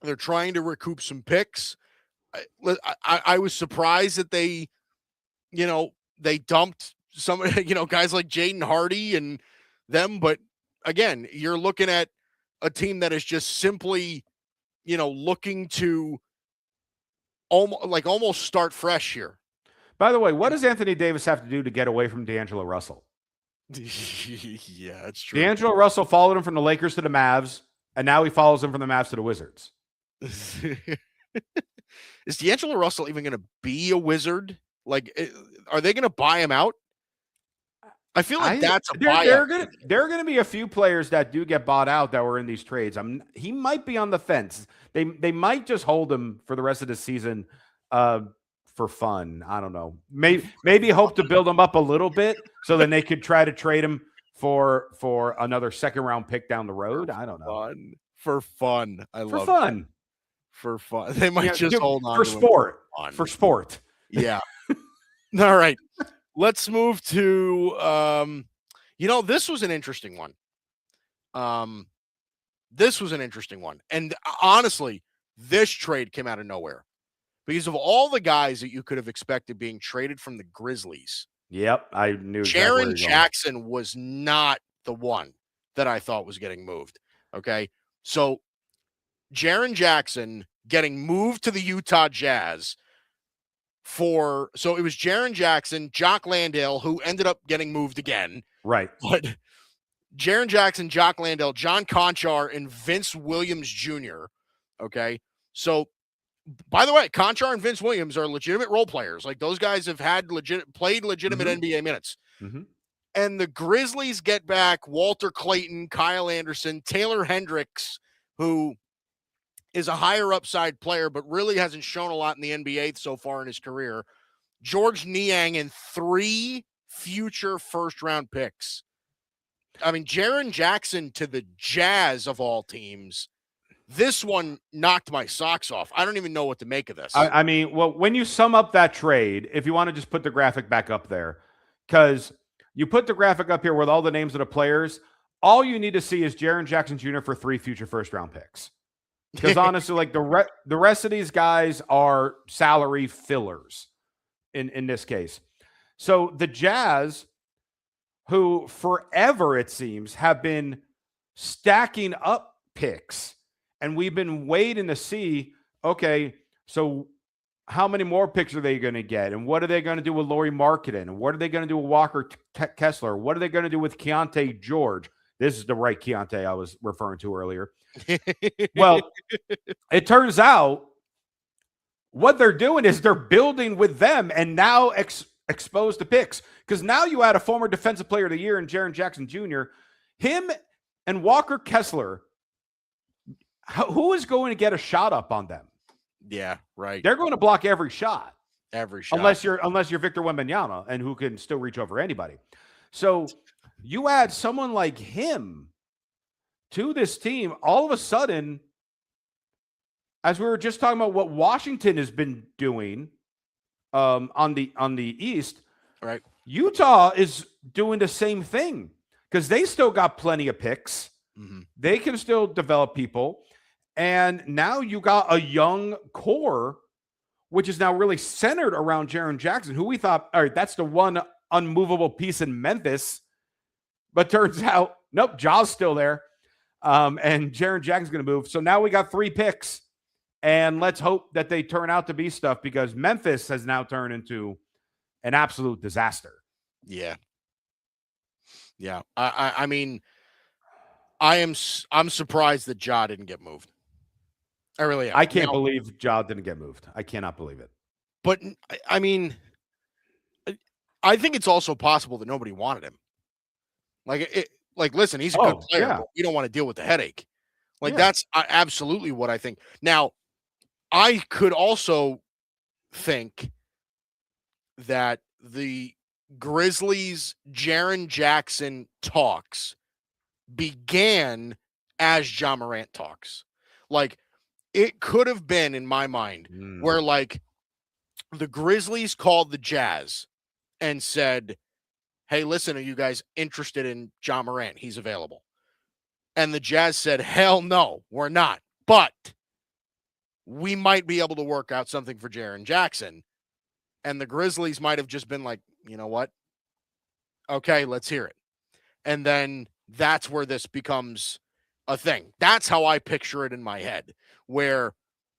They're trying to recoup some picks. I was surprised that they dumped some, guys like Jaden Hardy and them. But again, you're looking at a team that is just simply, looking to almost start fresh here. By the way, what does Anthony Davis have to do to get away from D'Angelo Russell? Yeah, that's true. D'Angelo Russell followed him from the Lakers to the Mavs, and now he follows him from the Mavs to the Wizards. Is D'Angelo Russell even going to be a Wizard? Are they going to buy him out? I feel like that's a buyout. There are going to be a few players that do get bought out that were in these trades. He might be on the fence. They might just hold him for the rest of the season for fun. I don't know. Maybe hope to build him up a little bit so then they could try to trade him for another second-round pick down the road. I don't know. For fun. For fun. They might just hold on for sport. For sport. Yeah. All right. Let's move to this was an interesting one. And honestly, this trade came out of nowhere because of all the guys that you could have expected being traded from the Grizzlies. Yep, I knew. Jaren Jackson was not the one that I thought was getting moved. Okay. So Jaren Jackson getting moved to the Utah Jazz so it was Jaren Jackson, Jock Landale, who ended up getting moved again. Right. But Jaren Jackson, Jock Landale, John Conchar, and Vince Williams Jr. Okay. So by the way, Conchar and Vince Williams are legitimate role players. Those guys have played legitimate NBA minutes. Mm-hmm. And the Grizzlies get back Walter Clayton, Kyle Anderson, Taylor Hendricks, who is a higher upside player, but really hasn't shown a lot in the NBA so far in his career. George Niang and 3 future first-round picks. I mean, Jaren Jackson to the Jazz of all teams. This one knocked my socks off. I don't even know what to make of this. I mean, well, when you sum up that trade, if you want to just put the graphic back up there, because you put the graphic up here with all the names of the players, all you need to see is Jaren Jackson Jr. for 3 future first-round picks. Because honestly, the rest of these guys are salary fillers in this case. So the Jazz, who forever, it seems, have been stacking up picks, and we've been waiting to see, okay, so how many more picks are they going to get? And what are they going to do with Lauri Markkanen? And what are they going to do with Walker Kessler? What are they going to do with Keontae George? This is the right Keontae I was referring to earlier. Well, it turns out what they're doing is they're building with them and now exposed to picks. Because now you add a former defensive player of the year in Jaren Jackson Jr., him and Walker Kessler, who is going to get a shot up on them? Yeah, right. They're going to block every shot. Every shot. Unless you're Victor Wembanyama and who can still reach over anybody. So you add someone like him to this team, all of a sudden, as we were just talking about what Washington has been doing on the East, right? Utah is doing the same thing because they still got plenty of picks. Mm-hmm. They can still develop people. And now you got a young core, which is now really centered around Jaren Jackson, who we thought, all right, that's the one unmovable piece in Memphis. But turns out, nope, Ja's still there. And Jaren Jackson's going to move. So now we got 3 picks. And let's hope that they turn out to be stuff, because Memphis has now turned into an absolute disaster. Yeah. Yeah. I mean, I'm surprised that Ja didn't get moved. I really am. I can't believe Ja didn't get moved. I cannot believe it. But I mean, I think it's also possible that nobody wanted him. Like, listen, he's a good player, but we don't want to deal with the headache. That's absolutely what I think. Now, I could also think that the Grizzlies' Jaren Jackson talks began as Ja Morant talks. Like, it could have been, in my mind, where, like, the Grizzlies called the Jazz and said, hey, listen, are you guys interested in Ja Morant? He's available. And the Jazz said, hell no, we're not. But we might be able to work out something for Jaren Jackson. And the Grizzlies might have just been like, you know what? Okay, let's hear it. And then that's where this becomes a thing. That's how I picture it in my head, where,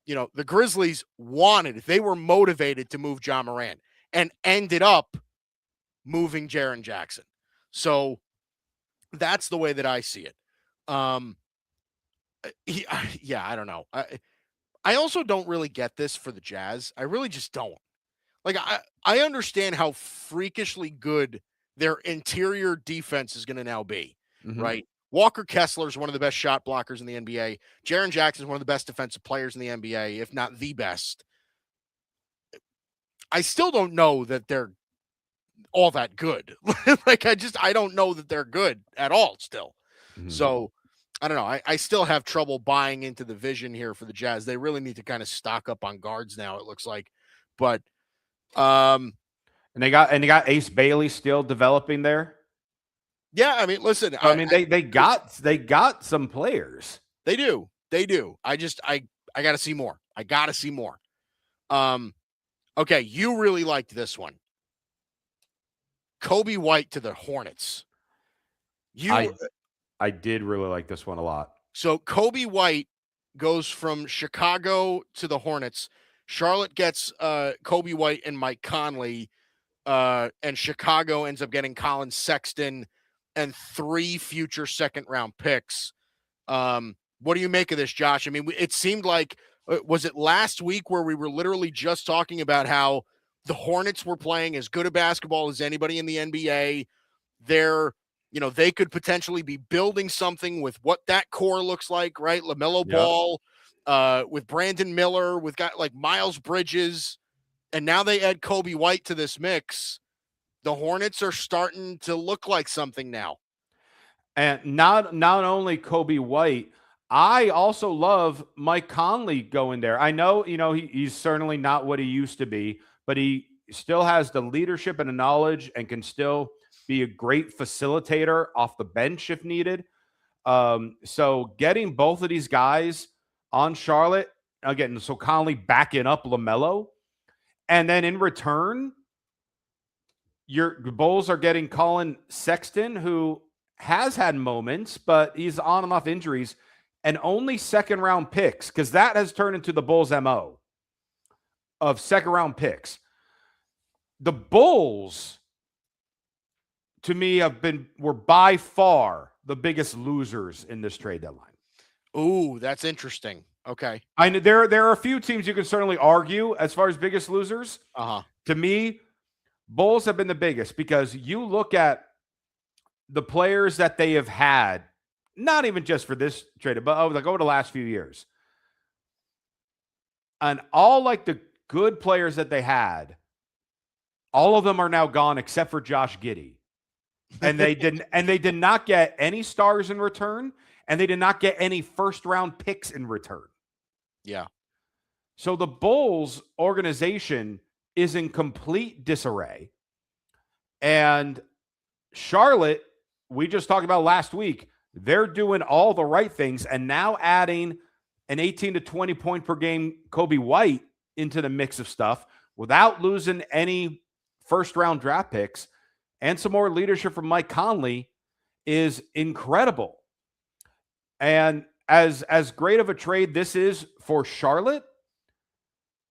the Grizzlies they were motivated to move Ja Morant and ended up moving Jaren Jackson. So that's the way that I see it. I don't know. I also don't really get this for the Jazz. I really just don't. Like, I understand how freakishly good their interior defense is going to now be, right? Walker Kessler is one of the best shot blockers in the NBA. Jaren Jackson is one of the best defensive players in the NBA, if not the best. I still don't know that they're all that good. I don't know that they're good at all still. So I don't know. I still have trouble buying into the vision here for the Jazz. They really need to kind of stock up on guards now, it looks like. But and they got Ace Bailey still developing there. Yeah, I mean, listen. They got some players. They do. I got to see more. I got to see more. Okay, you really liked this one. Kobe White to the Hornets. I did really like this one a lot. So Kobe White goes from Chicago to the Hornets. Charlotte gets Kobe White and Mike Conley, and Chicago ends up getting Colin Sexton and 3 future second-round picks. What do you make of this, Josh? I mean, it seemed like, was it last week where we were literally just talking about how the Hornets were playing as good a basketball as anybody in the NBA? They could potentially be building something with what that core looks like, right? LaMelo Ball, with Brandon Miller, with guys like Miles Bridges, and now they add Kobe White to this mix. The Hornets are starting to look like something now. And not only Kobe White, I also love Mike Conley going there. I know, he's certainly not what he used to be, but he still has the leadership and the knowledge and can still be a great facilitator off the bench if needed. So getting both of these guys on Charlotte, again, so Conley backing up LaMelo, and then in return, your Bulls are getting Colin Sexton, who has had moments, but he's on and off injuries, and only second-round picks, because that has turned into the Bulls' MO of second-round picks. The Bulls, to me, were by far the biggest losers in this trade deadline. Ooh, that's interesting. Okay. I know there are a few teams you can certainly argue as far as biggest losers. To me, Bulls have been the biggest, because you look at the players that they have had, not even just for this trade, but over the last few years. And all like the good players that they had, all of them are now gone except for Josh Giddey. And they did not get any stars in return, and they did not get any first-round picks in return. Yeah. So the Bulls organization is in complete disarray. And Charlotte we just talked about last week, they're doing all the right things, and now adding an 18 to 20 point per game Kobe White into the mix of stuff without losing any first-round draft picks and some more leadership from Mike Conley is incredible. And as great of a trade this is for Charlotte,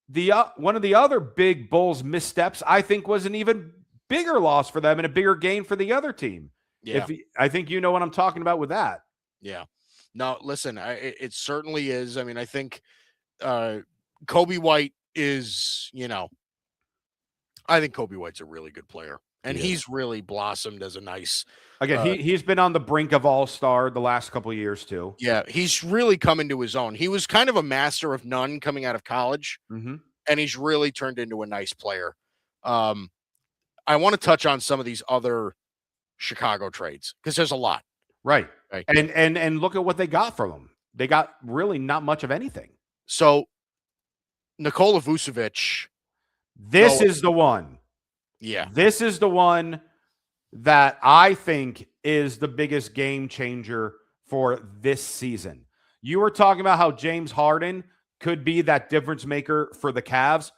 the one of the other big Bulls missteps, I think, was an even bigger loss for them and a bigger gain for the other team. Yeah. I think you know what I'm talking about with that. Yeah. No, listen, it certainly is. I mean, I think Kobe White is, I think Kobe White's a really good player. And he's really blossomed as a nice. Again, he's been on the brink of all-star the last couple of years too. Yeah, he's really come into his own. He was kind of a master of none coming out of college, and he's really turned into a nice player. I want to touch on some of these other Chicago trades because there's a lot. Right. And look at what they got from them. They got really not much of anything. So Nikola Vucevic. This is the one. Yeah. This is the one that I think is the biggest game changer for this season. You were talking about how James Harden could be that difference maker for the Cavs.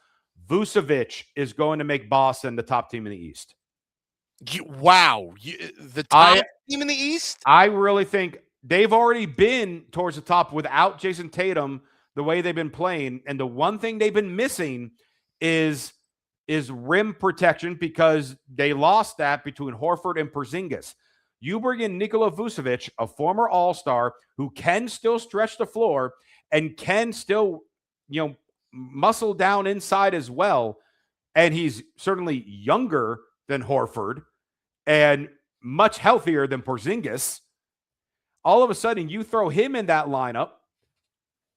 Vucevic is going to make Boston the top team in the East. The top team in the East? I really think they've already been towards the top without Jason Tatum the way they've been playing. And the one thing they've been missing is rim protection because they lost that between Horford and Porzingis. You bring in Nikola Vucevic, a former All-Star who can still stretch the floor and can still, muscle down inside as well. And he's certainly younger than Horford and much healthier than Porzingis. All of a sudden, you throw him in that lineup,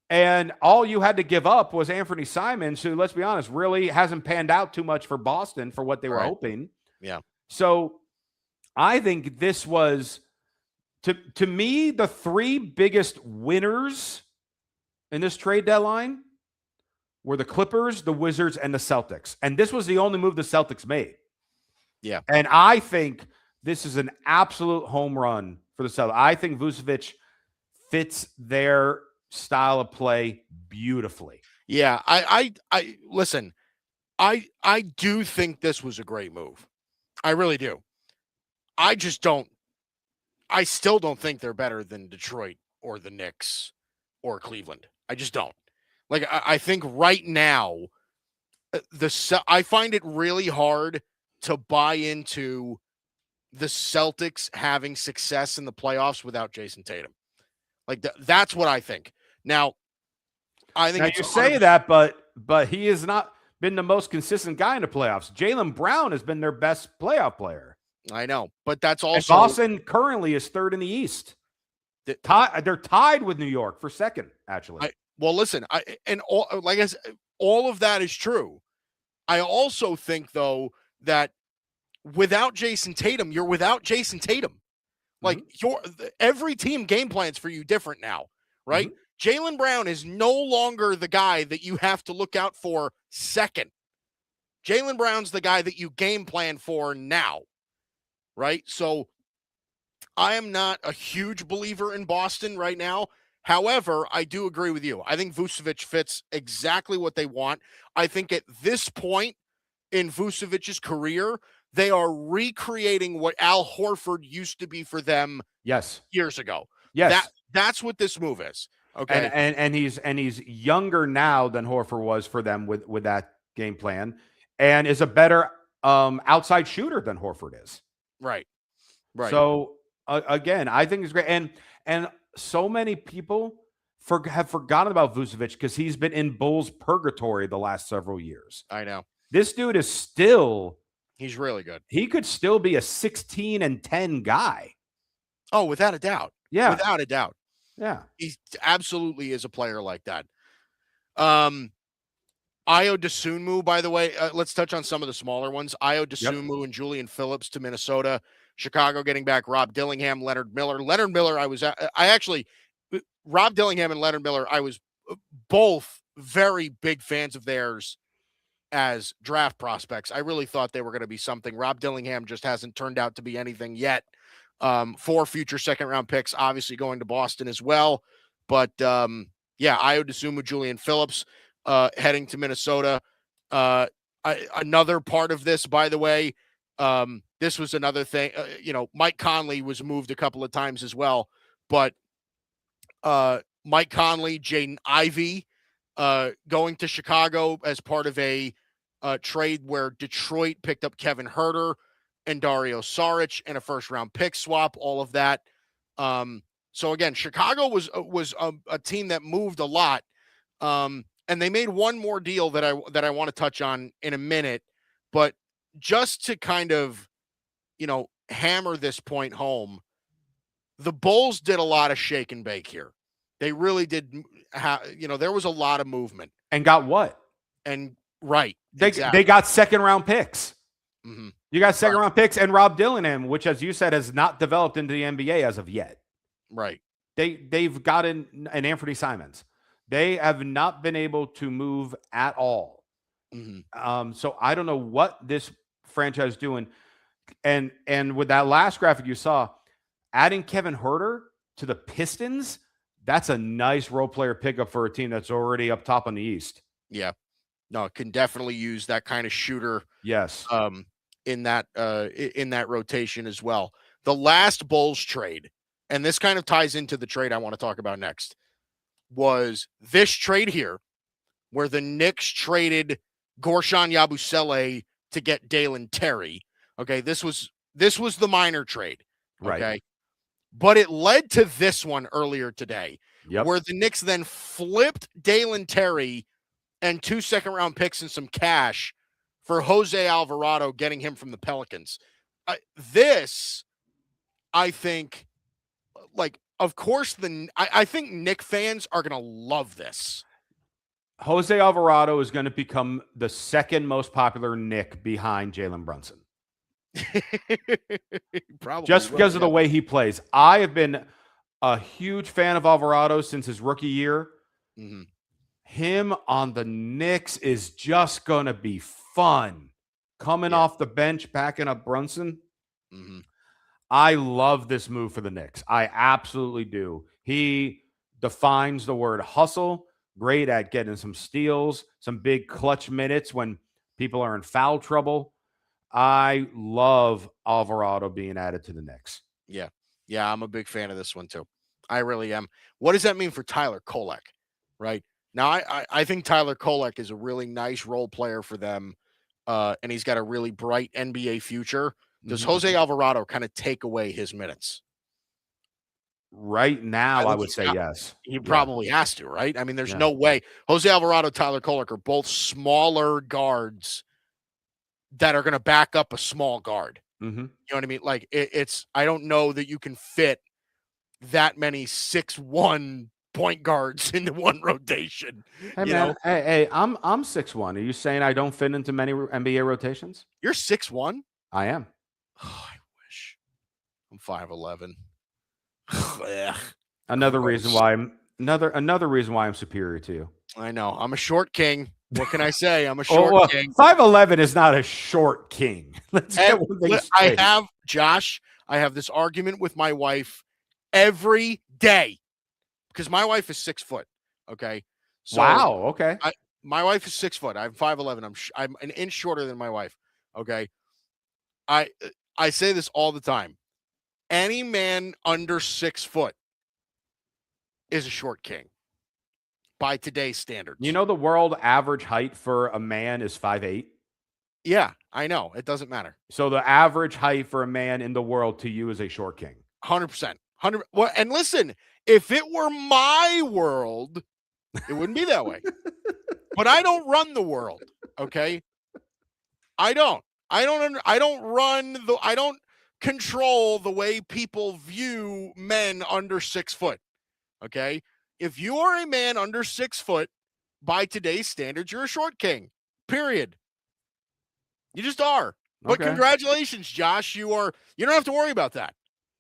and all you had to give up was Anthony Simons, who, let's be honest, really hasn't panned out too much for Boston for what they were hoping. Yeah. So I think this was, to me, the three biggest winners in this trade deadline were the Clippers, the Wizards, and the Celtics. And this was the only move the Celtics made. Yeah. And I think this is an absolute home run for the Celtics. I think Vucevic fits their style of play beautifully. Yeah. I listen, I do think this was a great move. I really do. I still don't think they're better than Detroit or the Knicks or Cleveland. I just don't. Like, I think right now, I find it really hard to buy into the Celtics having success in the playoffs without Jason Tatum. Like, that's what I think. Now, I think you say that, but he has not been the most consistent guy in the playoffs. Jaylen Brown has been their best playoff player. I know, but that's also and Boston currently is third in the East. They're tied with New York for second, actually. Well, listen, like I said, all of that is true. I also think, though, that without Jason Tatum, you're without Jason Tatum. Like, every team game plans for you different now, right? Jaylen Brown is no longer the guy that you have to look out for second. Jaylen Brown's the guy that you game plan for now, right? So I am not a huge believer in Boston right now. However, I do agree with you. I think Vucevic fits exactly what they want. I think at this point in Vucevic's career, they are recreating what Al Horford used to be for them years ago. Yes. That's what this move is. Okay. And he's younger now than Horford was for them with that game plan, and is a better outside shooter than Horford is. Right. So again, I think it's great. And so many people have forgotten about Vucevic because he's been in Bulls purgatory the last several years. I know. This dude is still He's really good. He could still be a 16-10 guy. Oh, without a doubt. Yeah. Without a doubt. Yeah. He absolutely is a player like that. Ayo Dosunmu, by the way, let's touch on some of the smaller ones. Ayo Dosunmu and Julian Phillips to Minnesota. Chicago getting back Rob Dillingham, Leonard Miller. Leonard Miller, Rob Dillingham and Leonard Miller, I was both very big fans of theirs as draft prospects. I really thought they were going to be something. Rob Dillingham just hasn't turned out to be anything yet. 4 future second-round picks, obviously going to Boston as well. But, yeah, Ayo Dosunmu, Julian Phillips heading to Minnesota. Another part of this, by the way, this was another thing. Mike Conley was moved a couple of times as well. But Mike Conley, Jaden Ivey going to Chicago as part of a trade where Detroit picked up Kevin Huerter and Dario Saric and a first-round pick swap, all of that. So again, Chicago was a team that moved a lot, and they made one more deal that I want to touch on in a minute. But just to kind of, hammer this point home, the Bulls did a lot of shake and bake here. They really did. There was a lot of movement. And got what? And right, they got second-round picks. Mm-hmm. You got second-round picks and Rob Dillingham, which, as you said, has not developed into the NBA as of yet. Right. They've gotten an Anthony Simons. They have not been able to move at all. Mm-hmm. So I don't know what this franchise is doing. And with that last graphic you saw, adding Kevin Huerter to the Pistons, that's a nice role player pickup for a team that's already up top on the East. Yeah. No, it can definitely use that kind of shooter. Yes. In that rotation as well. The last Bulls trade, and this kind of ties into the trade I want to talk about next, was this trade here, where the Knicks traded Gorshon Yabusele to get Dalen Terry. Okay, this was the minor trade. Okay. Right. But it led to this one earlier today, Yep. where the Knicks then flipped Dalen Terry and 2 second-round picks and some cash for Jose Alvarado, getting him from the Pelicans. I think, of course, I think Knick fans are going to love this. Jose Alvarado is going to become the second most popular Knick behind Jalen Brunson. Probably just because of the way he plays. I have been a huge fan of Alvarado since his rookie year. Mm-hmm. Him on the Knicks is just going to be fun. Coming off the bench, backing up Brunson. Mm-hmm. I love this move for the Knicks. I absolutely do. He defines the word hustle. Great at getting some steals, some big clutch minutes when people are in foul trouble. I love Alvarado being added to the Knicks. Yeah. Yeah, I'm a big fan of this one too. I really am. What does that mean for Tyler Kolek? Right? Now, I think Tyler Kolek is a really nice role player for them, and he's got a really bright NBA future. Does Jose Alvarado kind of take away his minutes? Right now, I would say yes. He probably has to, right? I mean, there's no way. Jose Alvarado, Tyler Kolek are both smaller guards that are going to back up a small guard. Mm-hmm. You know what I mean? Like, it's I don't know that you can fit that many 6'1" point guards into one rotation. Hey, man, hey, I'm 6'1". Are you saying I don't fit into many NBA rotations? You're 6'1"? I am. Oh, I wish. I'm 5'11". Another reason why I'm superior to you. I know. I'm a short king. What can I say? I'm a short king. 5'11" is not a short king. Let's get one thing straight. I have this argument with my wife every day because my wife is 6 foot. Okay. So wow. Okay. My wife is 6 foot. I'm 5'11". I'm an inch shorter than my wife. Okay. I say this all the time. Any man under 6 foot is a short king by today's standards. You know, the world average height for a man is 5'8". Yeah, I know. It doesn't matter. So the average height for a man in the world to you is a short king. 100%. 100. Well, and listen, if it were my world, it wouldn't be that way. But I don't run the world. Okay. I don't control the way people view men under 6 foot. Okay. If you are a man under 6 foot by today's standards, you're a short king, period. You just are. But congratulations, Josh. You don't have to worry about that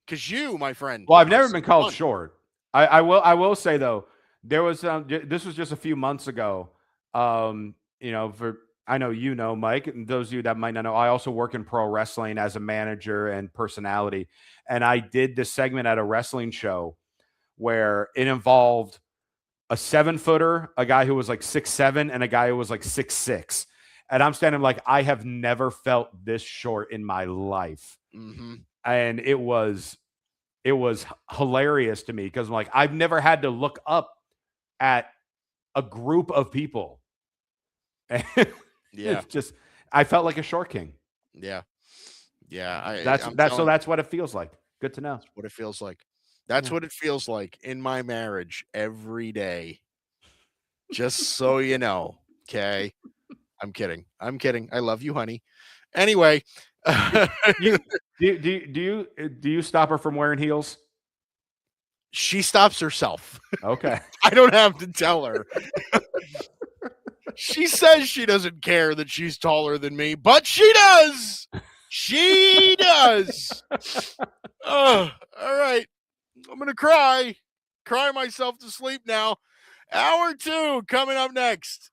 because you, my friend. Well, I've never been called short. I will say though, there was this was just a few months ago. For I know you know, Mike, and those of you that might not know, I also work in pro wrestling as a manager and personality. And I did this segment at a wrestling show where it involved a 7-footer, a guy who was like 6'7", and a guy who was like 6'6". And I'm standing like, I have never felt this short in my life. Mm-hmm. And it was hilarious to me because I'm like, I've never had to look up at a group of people. Yeah. It's just, I felt like a short king. Yeah. Yeah. That's what it feels like. Good to know. That's what it feels like. That's what it feels like in my marriage every day. Just so you know. Okay. I'm kidding. I love you, honey. Anyway. Do you stop her from wearing heels? She stops herself. Okay. I don't have to tell her. She says she doesn't care that she's taller than me, but she does. She does. Oh, all right. I'm going to cry myself to sleep now. Hour 2 coming up next.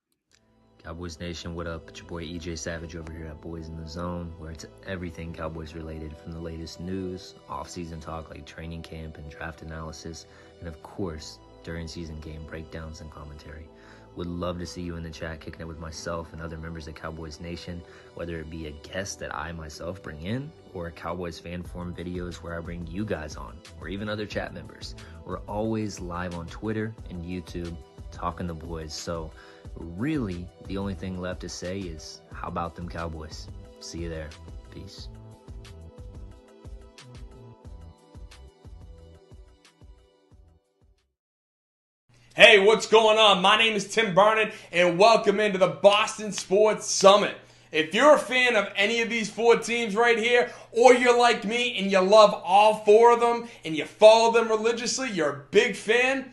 Cowboys Nation, what up? It's your boy EJ Savage over here at Boys in the Zone, where it's everything Cowboys related, from the latest news, off-season talk like training camp and draft analysis, and of course, during season game breakdowns and commentary. Would love to see you in the chat kicking it with myself and other members of Cowboys Nation, whether it be a guest that I myself bring in, or Cowboys fan forum videos where I bring you guys on, or even other chat members. We're always live on Twitter and YouTube talking the boys, so really the only thing left to say is, how about them Cowboys? See you there. Peace. Hey, what's going on? My name is Tim Barnett, and welcome into the Boston Sports Summit. If you're a fan of any of these 4 teams right here, or you're like me and you love all 4 of them and you follow them religiously, you're a big fan,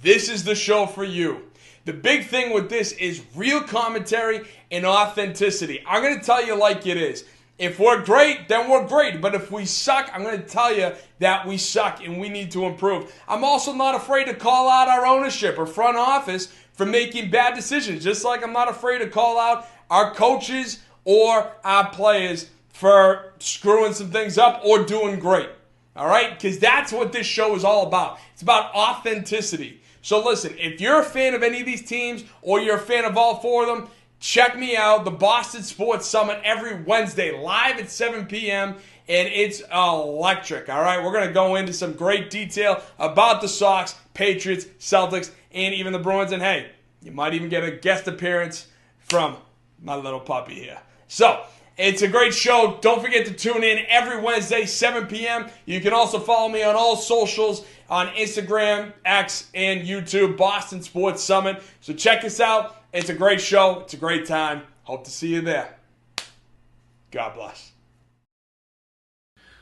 this is the show for you. The big thing with this is real commentary and authenticity. I'm going to tell you like it is. If we're great, then we're great. But if we suck, I'm going to tell you that we suck and we need to improve. I'm also not afraid to call out our ownership or front office for making bad decisions, just like I'm not afraid to call out our coaches or our players for screwing some things up or doing great. All right? Because that's what this show is all about. It's about authenticity. So listen, if you're a fan of any of these teams or you're a fan of all 4 of them, check me out, the Boston Sports Summit, every Wednesday, live at 7 p.m., and it's electric, all right? We're going to go into some great detail about the Sox, Patriots, Celtics, and even the Bruins, and hey, you might even get a guest appearance from my little puppy here. So, it's a great show. Don't forget to tune in every Wednesday, 7 p.m. You can also follow me on all socials, on Instagram, X, and YouTube, Boston Sports Summit. So check us out. It's a great show. It's a great time. Hope to see you there. God bless.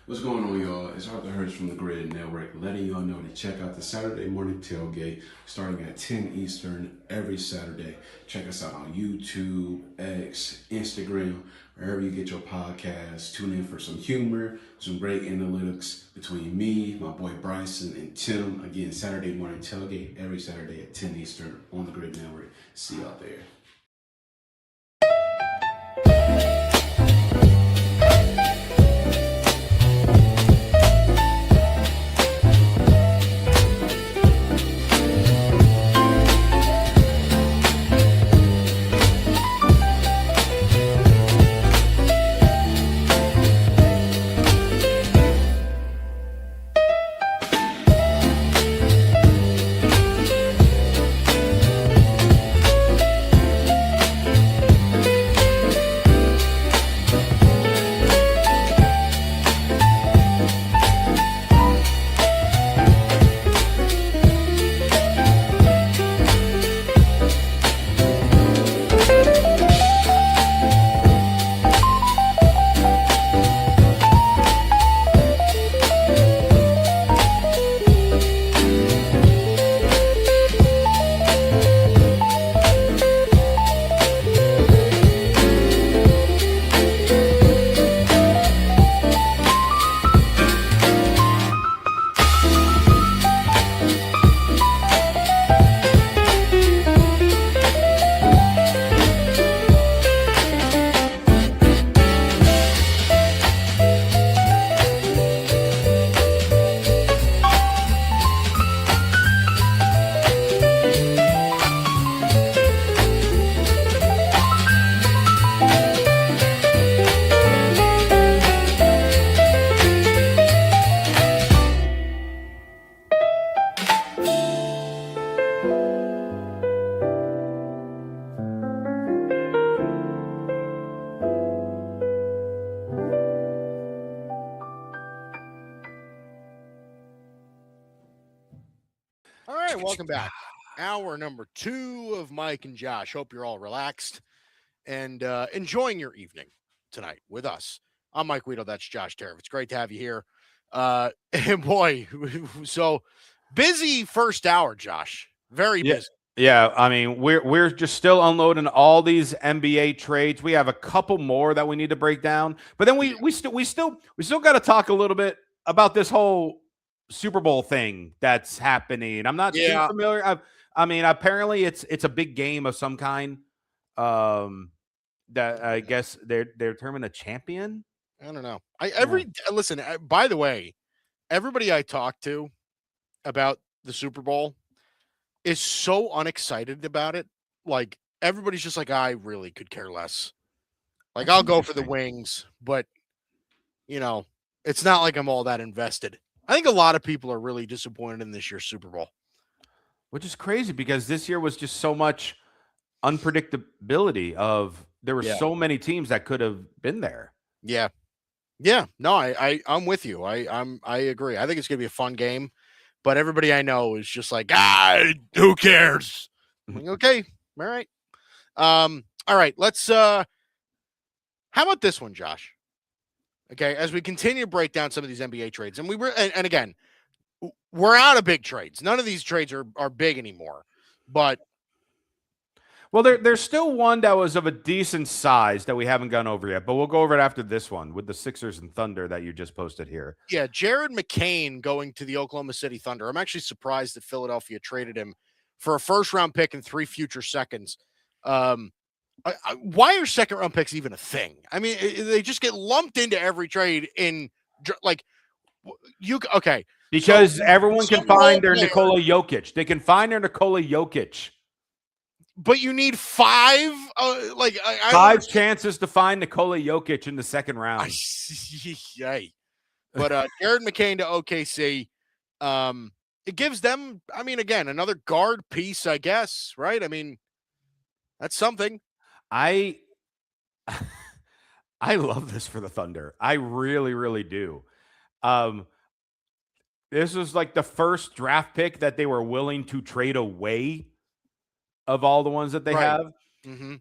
What's going on, y'all? It's Arthur Hurst from the Grid Network, letting y'all know to check out the Saturday morning tailgate starting at 10 Eastern every Saturday. Check us out on YouTube, X, Instagram, wherever you get your podcasts. Tune in for some humor, some great analytics between me, my boy Bryson, and Tim. Again, Saturday morning tailgate every Saturday at 10 Eastern on the Grid Network. See you out there. right, welcome back. Hour number 2 of Mike and Josh. Hope you're all relaxed and enjoying your evening tonight with us. I'm Mike Weedle. That's Josh Tariff. It's great to have you here. And boy, so busy first hour, Josh. Very busy. Yeah, I mean, we're just still unloading all these NBA trades. We have a couple more that we need to break down, but then we still got to talk a little bit about this whole Super Bowl thing that's happening. I'm not too familiar. I mean, apparently it's a big game of some kind. That I guess they're determining a champion. I don't know. Listen. By the way, everybody I talk to about the Super Bowl is so unexcited about it. Like everybody's just like, I really could care less. Like I'll go for the wings, but it's not like I'm all that invested. I think a lot of people are really disappointed in this year's Super Bowl, which is crazy because this year was just so much unpredictability of there were so many teams that could have been there. Yeah. No, I'm with you. I agree. I think it's gonna be a fun game. But everybody I know is just like, who cares? I'm like, okay, all right. All right, let's how about this one, Josh? Okay, as we continue to break down some of these NBA trades, and and again, we're out of big trades. None of these trades are big anymore. But well, there's still one that was of a decent size that we haven't gone over yet, but we'll go over it after this one with the Sixers and Thunder that you just posted here. Yeah, Jared McCain going to the Oklahoma City Thunder. I'm actually surprised that Philadelphia traded him for a first-round pick and 3 future seconds. Why are second-round picks even a thing? I mean, they just get lumped into every trade in like okay. Because everyone can find their Nikola Jokic. They can find their Nikola Jokic. But you need 5, five chances to find Nikola Jokic in the second round. Yay. But Jared McCain to OKC, it gives them, I mean, again, another guard piece, I guess, right? I mean, that's something. I love this for the Thunder. I really, really do. This was like the first draft pick that they were willing to trade away of all the ones that they have. Mm-hmm.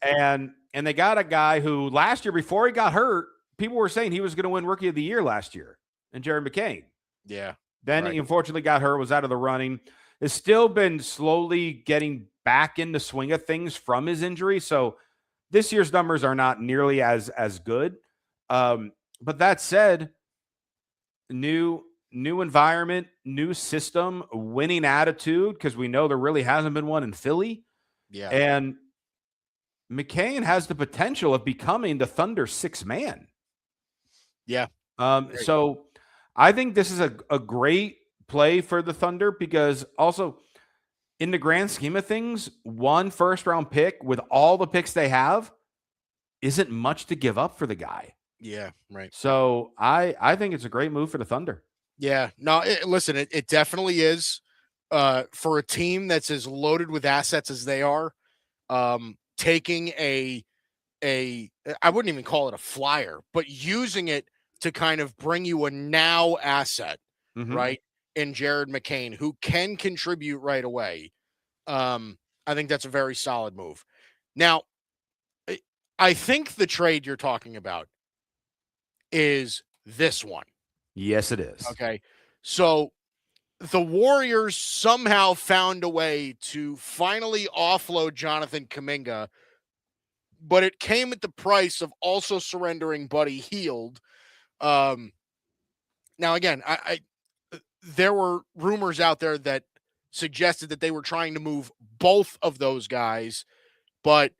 And they got a guy who last year, before he got hurt, people were saying he was going to win Rookie of the Year last year, and Jared McCain. Yeah. Then he unfortunately got hurt, was out of the running. Has still been slowly getting back in the swing of things from his injury. So this year's numbers are not nearly as good. But that said, new environment, new system, winning attitude, because we know there really hasn't been one in Philly. Yeah. And McCain has the potential of becoming the Thunder's sixth man. Yeah. So I think this is a great play for the Thunder because also in the grand scheme of things, 1 first-round pick with all the picks they have isn't much to give up for the guy. Yeah, right. So I think it's a great move for the Thunder. Yeah. No, listen, it definitely is. For a team that's as loaded with assets as they are, taking I wouldn't even call it a flyer, but using it to kind of bring you a now asset, right? In Jared McCain, who can contribute right away. I think that's a very solid move. Now, I think the trade you're talking about is this one. Yes, it is. Okay. So the Warriors somehow found a way to finally offload Jonathan Kuminga, but it came at the price of also surrendering Buddy Hield. Now, again, there were rumors out there that suggested that they were trying to move both of those guys, but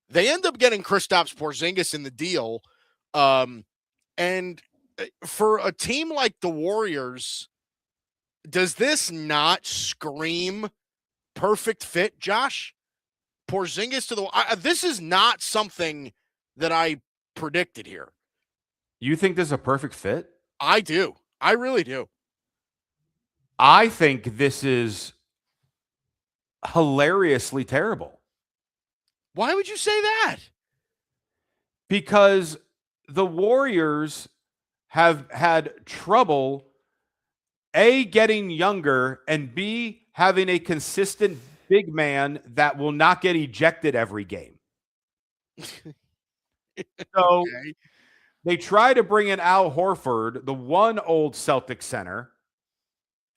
they end up getting Kristaps Porzingis in the deal. And for a team like the Warriors, does this not scream perfect fit, Josh? Porzingis to the this is not something that I predicted here. You think this is a perfect fit? I do. I really do. I think this is hilariously terrible. Why would you say that? Because the Warriors have had trouble A, getting younger, and B, having a consistent big man that will not get ejected every game. So they try to bring in Al Horford, the one old Celtic center.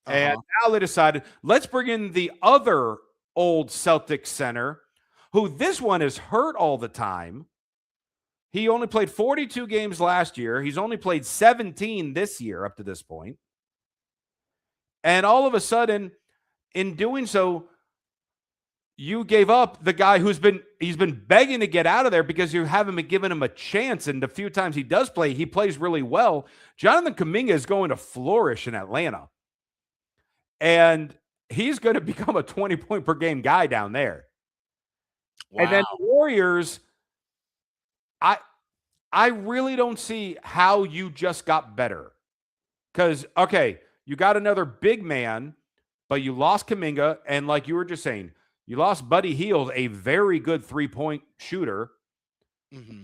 And now they decided, let's bring in the other old Celtic center, who this one is hurt all the time. He only played 42 games last year. He's only played 17 this year up to this point. And all of a sudden, in doing so, you gave up the guy he's been begging to get out of there because you haven't been giving him a chance. And the few times he does play, he plays really well. Jonathan Kuminga is going to flourish in Atlanta. And he's going to become a 20-point per game guy down there. Wow. And then the Warriors, I really don't see how you just got better. Because, okay, you got another big man, but you lost Kuminga. And like you were just saying, you lost Buddy Hield, a very good three-point shooter. Mm-hmm.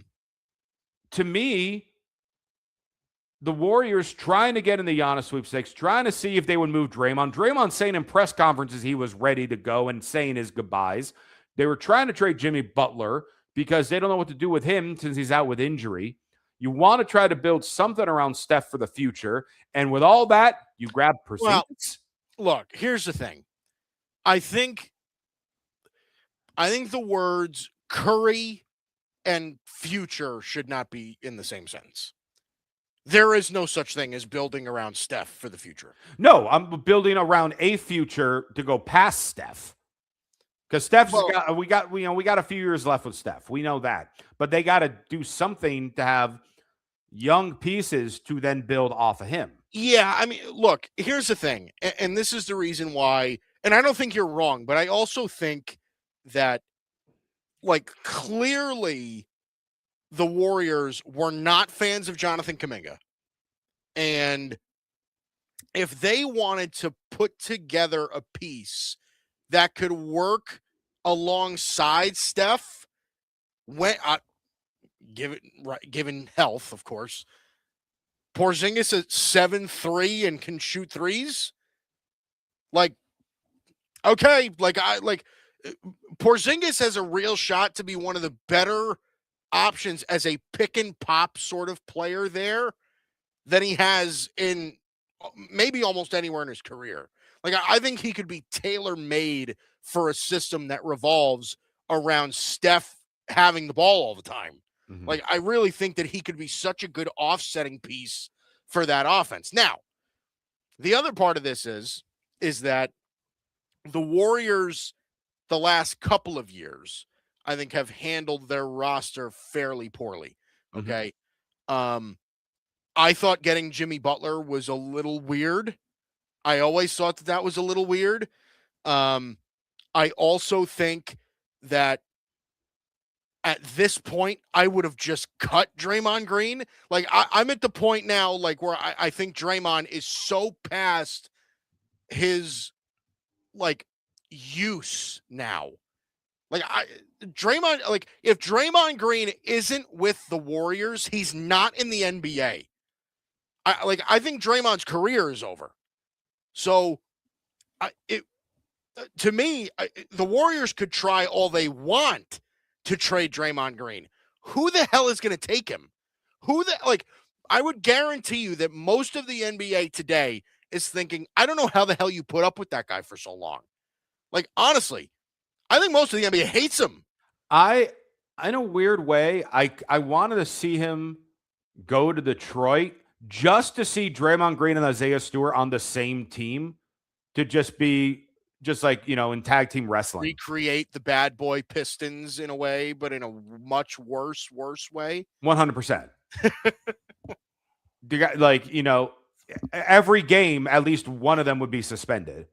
To me, the Warriors trying to get in the Giannis sweepstakes, trying to see if they would move Draymond. Draymond saying in press conferences he was ready to go and saying his goodbyes. They were trying to trade Jimmy Butler because they don't know what to do with him since he's out with injury. You want to try to build something around Steph for the future. And with all that, you grab Porzingis. Well, look, here's the thing. I think the words Curry and future should not be in the same sentence. There is no such thing as building around Steph for the future. No, I'm building around a future to go past Steph. Because we got a few years left with Steph. We know that. But they got to do something to have young pieces to then build off of him. Yeah, I mean, look, here's the thing. And this is the reason why, and I don't think you're wrong, but I also think that, like, clearly the Warriors were not fans of Jonathan Kuminga. And if they wanted to put together a piece that could work alongside Steph, given health, of course, Porzingis at 7'3" and can shoot threes. Like, okay, Porzingis has a real shot to be one of the better options as a pick and pop sort of player there than he has in maybe almost anywhere in his career. Like, I think he could be tailor-made for a system that revolves around Steph having the ball all the time. Mm-hmm. Like, I really think that he could be such a good offsetting piece for that offense. Now, the other part of this is that the Warriors, the last couple of years, I think, have handled their roster fairly poorly. Okay. Mm-hmm. I thought getting Jimmy Butler was a little weird. I always thought that was a little weird. I also think that at this point, I would have just cut Draymond Green. Like, I'm at the point now, like, where I think Draymond is so past his, like, use now. Like, Draymond, like, if Draymond Green isn't with the Warriors, he's not in the NBA. I think Draymond's career is over. So, to me, the Warriors could try all they want to trade Draymond Green. Who the hell is going to take him? I would guarantee you that most of the NBA today is thinking, I don't know how the hell you put up with that guy for so long. Like, honestly, I think most of the NBA hates him. In a weird way, I wanted to see him go to Detroit just to see Draymond Green and Isaiah Stewart on the same team, to just be in tag team wrestling. Recreate the bad boy Pistons in a way, but in a much worse way. 100%. Every game, at least one of them would be suspended.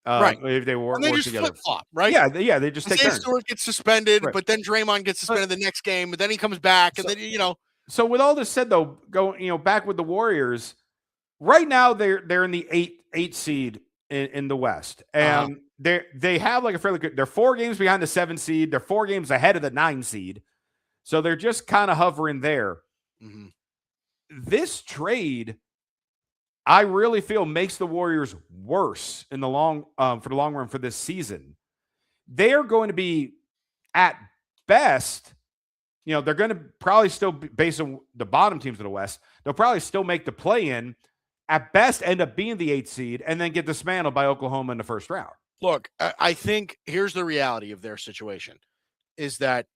Right. If they were just together. Flip-flop, right? Yeah, they just take turns. Stewart gets suspended, right. But then Draymond gets suspended the next game, but then he comes back, and then. So with all this said, though, back with the Warriors, right now they're in the eight seed in the West, and they have like a fairly good. They're 4 games behind the 7 seed. They're 4 games ahead of the 9 seed, so they're just kind of hovering there. Mm-hmm. This trade, I really feel makes the Warriors worse in the for the long run for this season. They are going to be, at best, they're going to probably still, based on the bottom teams of the West, they'll probably still make the play-in. At best, end up being the 8th seed and then get dismantled by Oklahoma in the first round. Look, I think here's the reality of their situation is that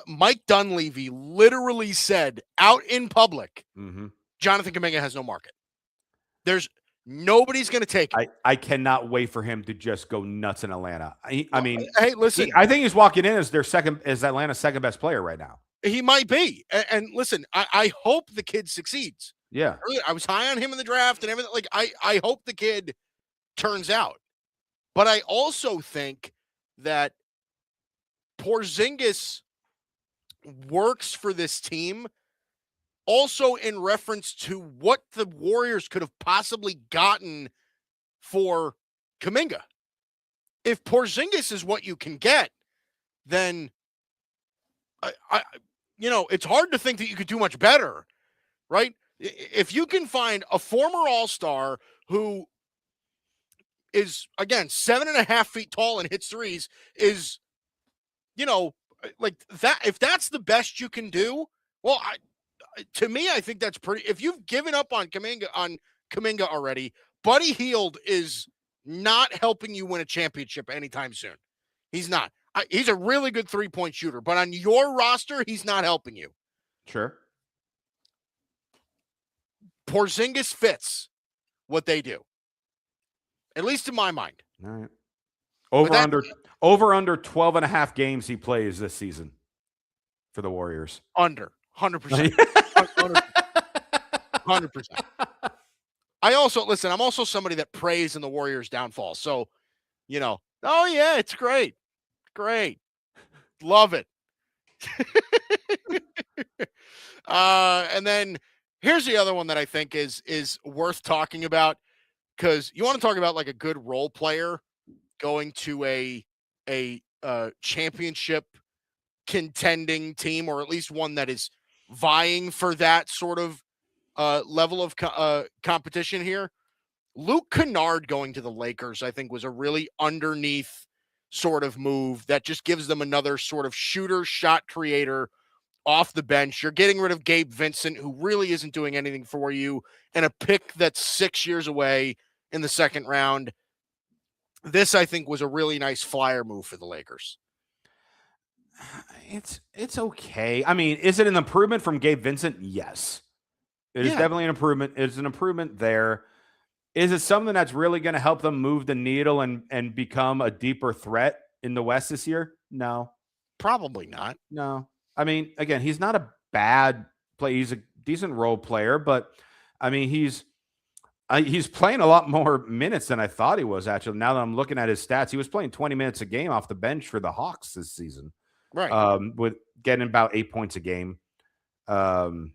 Mike Dunleavy literally said out in public, Jonathan Kuminga has no market. Nobody's going to take it. I cannot wait for him to just go nuts in Atlanta. Hey, listen. I think he's walking in as Atlanta's second best player right now. He might be. And listen, I hope the kid succeeds. Yeah. I was high on him in the draft and everything. Like, I hope the kid turns out. But I also think that Porzingis works for this team also in reference to what the Warriors could have possibly gotten for Kuminga. If Porzingis is what you can get, then it's hard to think that you could do much better, right? If you can find a former All-Star who is, again, 7.5 feet tall and hits threes, is, like that. If that's the best you can do, well, to me, I think that's pretty. If you've given up on Kuminga already, Buddy Hield is not helping you win a championship anytime soon. He's not. He's a really good 3-point shooter, but on your roster, he's not helping you. Sure. Porzingis fits what they do, at least in my mind. All right. Over under 12.5 games he plays this season for the Warriors. Under 100%. 100%. I'm also somebody that prays in the Warriors' downfall. So, oh yeah, it's great. Great. Love it. And then here's the other one that I think is worth talking about, because you want to talk about like a good role player going to a championship contending team, or at least one that is vying for that sort of level of competition here. Luke Kennard going to the Lakers, I think, was a really underneath sort of move that just gives them another sort of shooter, shot creator off the bench. You're getting rid of Gabe Vincent, who really isn't doing anything for you, and a pick that's 6 years away in the second round. This, I think, was a really nice flyer move for the Lakers. It's okay. I mean, is it an improvement from Gabe Vincent? Yes. It is definitely an improvement. It's an improvement there. Is it something that's really going to help them move the needle and become a deeper threat in the West this year? No. Probably not. No. I mean, again, he's not a bad player. He's a decent role player, but I mean, he's playing a lot more minutes than I thought he was, actually. Now that I'm looking at his stats, he was playing 20 minutes a game off the bench for the Hawks this season. Right. With getting about 8 points a game. And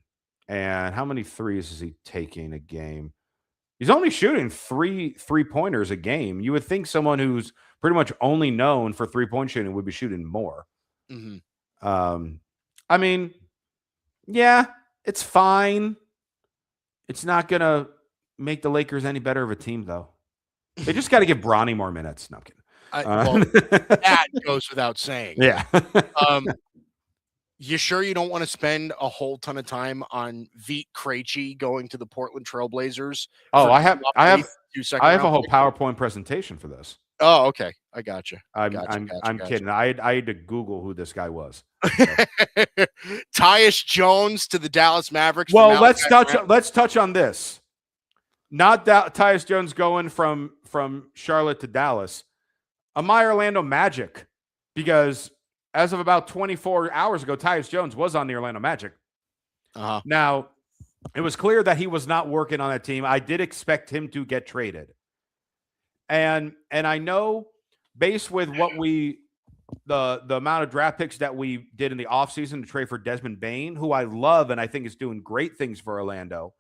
how many threes is he taking a game? He's only shooting 3 3-pointers a game. You would think someone who's pretty much only known for 3-point shooting would be shooting more. Mm-hmm. I mean, yeah, it's fine. It's not going to make the Lakers any better of a team, though. They just got to give Bronny more minutes. No, I'm kidding. That goes without saying. Yeah. You sure you don't want to spend a whole ton of time on Vit Krejci going to the Portland Trailblazers? Oh, I have a whole pick? PowerPoint presentation for this. Oh, okay. I got you. I'm kidding. I had to Google who this guy was. Tyus Jones to the Dallas Mavericks. Well, let's touch on this. Not that Tyus Jones going from Charlotte to Dallas. My Orlando Magic, because as of about 24 hours ago, Tyus Jones was on the Orlando Magic. Uh-huh. Now, it was clear that he was not working on that team. I did expect him to get traded. And I know, based with what the amount of draft picks that we did in the offseason to trade for Desmond Bane, who I love and I think is doing great things for Orlando,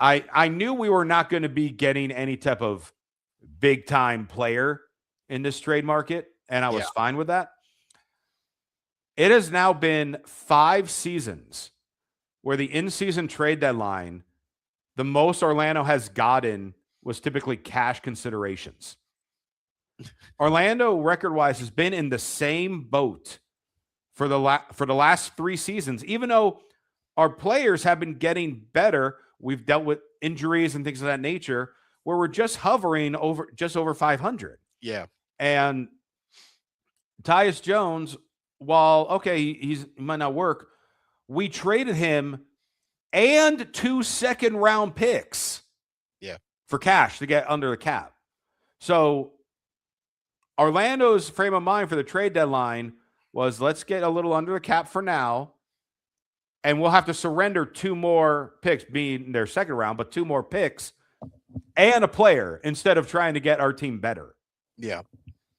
I knew we were not going to be getting any type of big-time player in this trade market, and I was fine with that. It has now been 5 seasons where the in-season trade deadline the most Orlando has gotten was typically cash considerations. Orlando, record-wise, has been in the same boat for the last 3 seasons. Even though our players have been getting better, we've dealt with injuries and things of that nature, where we're just hovering over 500. Yeah. And Tyus Jones, while okay, he might not work, we traded him and 2 second-round picks. Yeah. For cash to get under the cap. So Orlando's frame of mind for the trade deadline was, let's get a little under the cap for now, and we'll have to surrender 2 more picks, being their second round, but 2 more picks and a player instead of trying to get our team better. Yeah.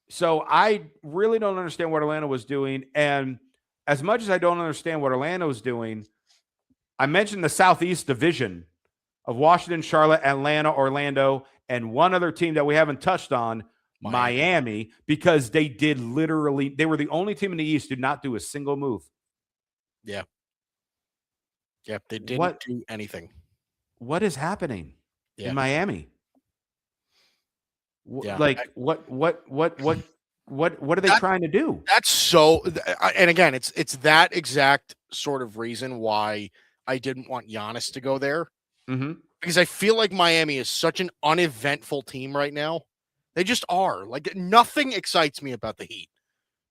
So I really don't understand what Orlando was doing. And as much as I don't understand what Orlando is doing, I mentioned the Southeast Division of Washington, Charlotte, Atlanta, Orlando, and one other team that we haven't touched on, Miami, because they were the only team in the East who did not do a single move. Yeah. Yeah, they didn't do anything. What is happening in Miami? Yeah. Like what are they trying to do? That's so, and again, it's that exact sort of reason why I didn't want Giannis to go there. Mm-hmm. Because I feel like Miami is such an uneventful team right now. They just are. Like, nothing excites me about the Heat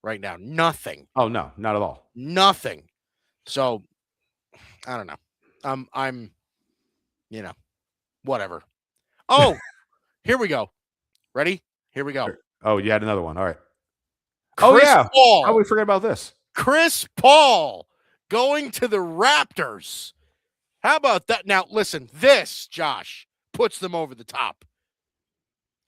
right now. Nothing. Oh, no, not at all. Nothing. So, I don't know. I'm, whatever. Oh, here we go. Ready? Here we go. Oh, you had another one. All right. Chris Paul. How we forget about this? Chris Paul going to the Raptors. How about that? Now, listen, this, Josh, puts them over the top.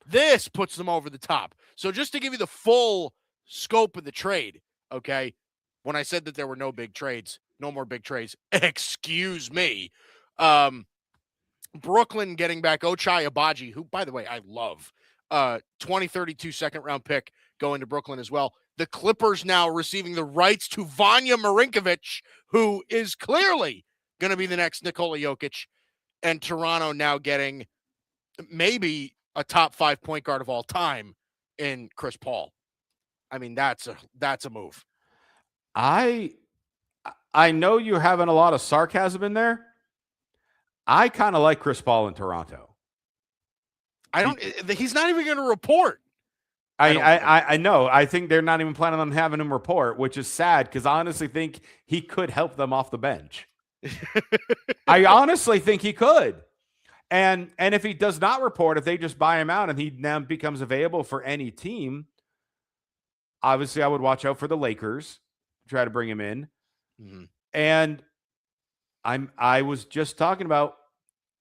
This puts them over the top. So just to give you the full scope of the trade, okay, when I said that there were no big trades, no more big trades, excuse me, Brooklyn getting back Ochai Agbaji, who, by the way, I love, 2032 second-round pick going to Brooklyn as well. The Clippers now receiving the rights to Vanya Marinkovic, who is clearly going to be the next Nikola Jokic, and Toronto now getting maybe a top 5 point guard of all time in Chris Paul. I mean, that's a move. I know you're having a lot of sarcasm in there. I kind of like Chris Paul in Toronto. He's not even going to report. I know. I think they're not even planning on having him report, which is sad because I honestly think he could help them off the bench. I honestly think he could. And if he does not report, if they just buy him out and he now becomes available for any team, obviously I would watch out for the Lakers, try to bring him in. Mm-hmm. And I was just talking about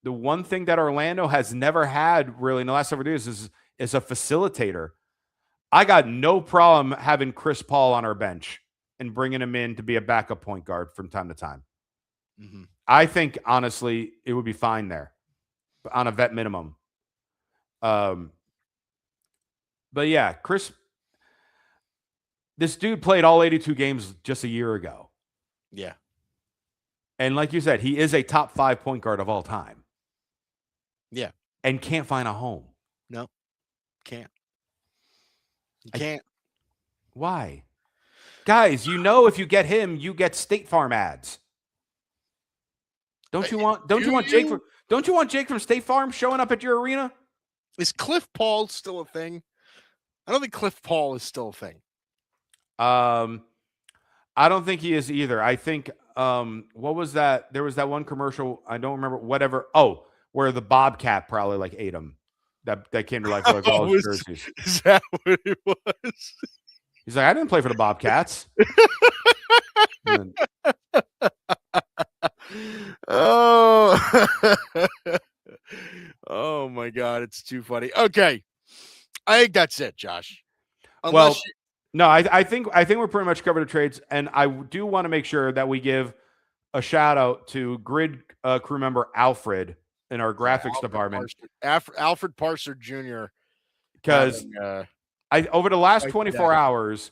the one thing that Orlando has never had really in the last several years is a facilitator. I got no problem having Chris Paul on our bench and bringing him in to be a backup point guard from time to time. Mm-hmm. I think, honestly, it would be fine there on a vet minimum. But yeah, this dude played all 82 games just a year ago. Yeah. And like you said, he is a top 5 point guard of all time. Yeah. And can't find a home. No, can't. You can't. Why? Guys, if you get him, you get State Farm ads. Don't you want Jake from State Farm showing up at your arena? Is Cliff Paul still a thing? I don't think Cliff Paul is still a thing. I don't think he is either. I think what was that? There was that one commercial, I don't remember, whatever. Oh, where the Bobcat probably like ate him. That came to life for like all his jerseys. Is that what it was? He's like, I didn't play for the Bobcats. Oh my God, it's too funny. Okay, I think that's it, Josh. No, I think we're pretty much covered the trades, and I do want to make sure that we give a shout out to Grid crew member Alfred in our graphics department, Alfred Parser Jr. Because over the last 24 hours,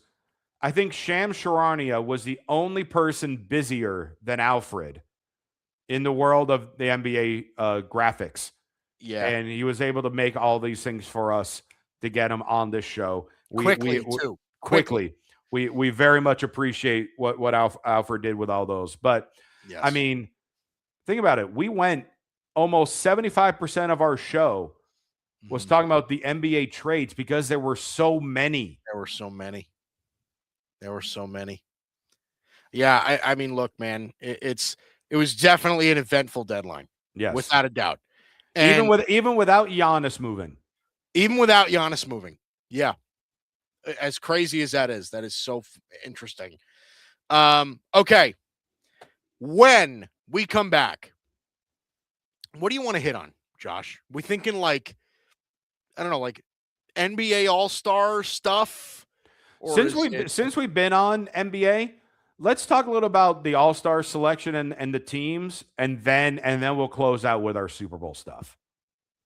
I think Sham Sharania was the only person busier than Alfred in the world of the NBA graphics. Yeah. And he was able to make all these things for us to get him on this show. Quickly. We very much appreciate what Alfred did with all those. But Yes. I mean, think about it. We went almost 75% of our show was talking about the NBA trades because there were so many. There were so many. Yeah, I mean, look, man, it was definitely an eventful deadline. Yes, without a doubt. And even without Giannis moving. Yeah. As crazy as that is so interesting. Okay. When we come back, what do you want to hit on, Josh? We thinking like, I don't know, like NBA All-Star stuff? Since we've been on NBA, let's talk a little about the All-Star selection and the teams, and then we'll close out with our Super Bowl stuff.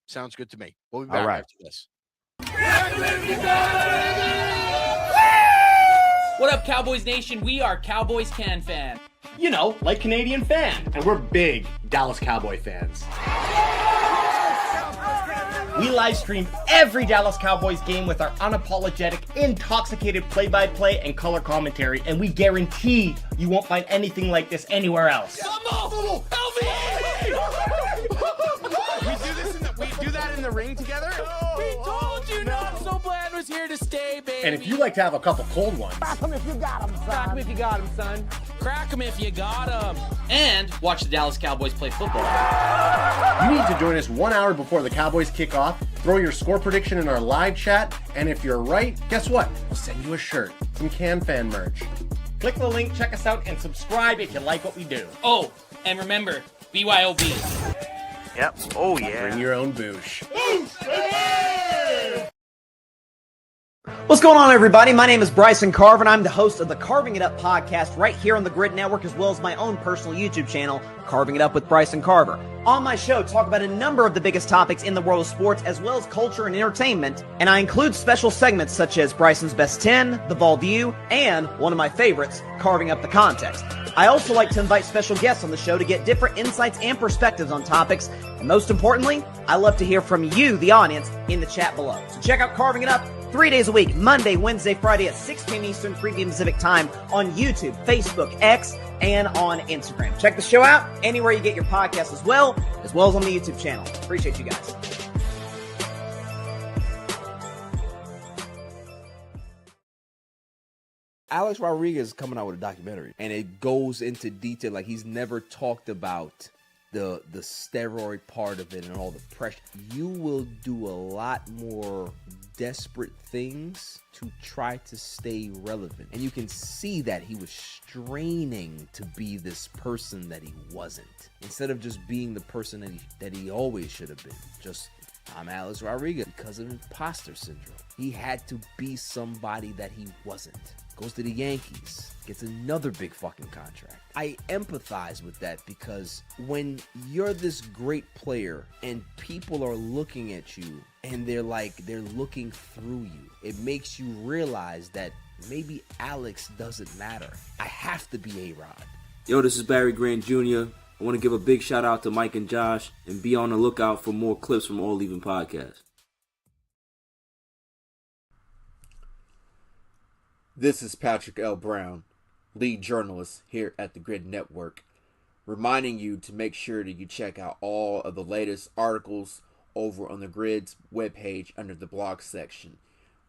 Sounds good to me. We'll be back after this. What up, Cowboys Nation? We are Cowboys Can Fan. You know, like Canadian fan. And we're big Dallas Cowboy fans. We live stream every Dallas Cowboys game with our unapologetic, intoxicated play-by-play and color commentary, and we guarantee you won't find anything like this anywhere else. We do that in the ring together? We told you not. So Bland was here to stay, baby. And if you like to have a couple cold ones, Crack 'em if you got 'em, son. Crack 'em if you got 'em, son. Crack 'em if you got 'em. And watch the Dallas Cowboys play football. you need to join us 1 hour before the Cowboys kick off, throw your score prediction in our live chat, and if you're right, guess what? We'll send you a shirt, some Can Fan merch. Click the link, check us out, and subscribe if you like what we do. Oh, and remember, BYOB. Yep. Oh, yeah. Bring your own boosh. What's going on, everybody? My name is Bryson Carver, and I'm the host of the Carving It Up podcast right here on the Grid Network, as well as my own personal YouTube channel, Carving It Up with Bryson Carver. On my show, talk about a number of the biggest topics in the world of sports, as well as culture and entertainment, and I include special segments such as Bryson's Best 10, The Ball View, and one of my favorites, Carving Up the Context. I also like to invite special guests on the show to get different insights and perspectives on topics, and most importantly, I love to hear from you, the audience, in the chat below. So check out Carving It Up 3 days a week, Monday, Wednesday, Friday at 6 p.m. Eastern, 3 p.m. Pacific time on YouTube, Facebook, X, and on Instagram. Check the show out anywhere you get your podcasts as well as on the YouTube channel. Appreciate you guys. Alex Rodriguez is coming out with a documentary, and it goes into detail. Like, he's never talked about the steroid part of it and all the pressure. You will do a lot more desperate things to try to stay relevant, and you can see that he was straining to be this person that he wasn't, instead of just being the person that he always should have been. Just, I'm Alex Rodriguez, because of imposter syndrome. He had to be somebody that he wasn't. Goes to the Yankees, gets another big fucking contract. I empathize with that, because when you're this great player and people are looking at you and they're looking through you, it makes you realize that maybe Alex doesn't matter. I have to be A-Rod. Yo, this is Barry Grant Jr. I want to give a big shout out to Mike and Josh, and be on the lookout for more clips from All Even Podcast. This is Patrick L. Brown, lead journalist here at the Grid Network, reminding you to make sure that you check out all of the latest articles over on the Grid's webpage under the blog section.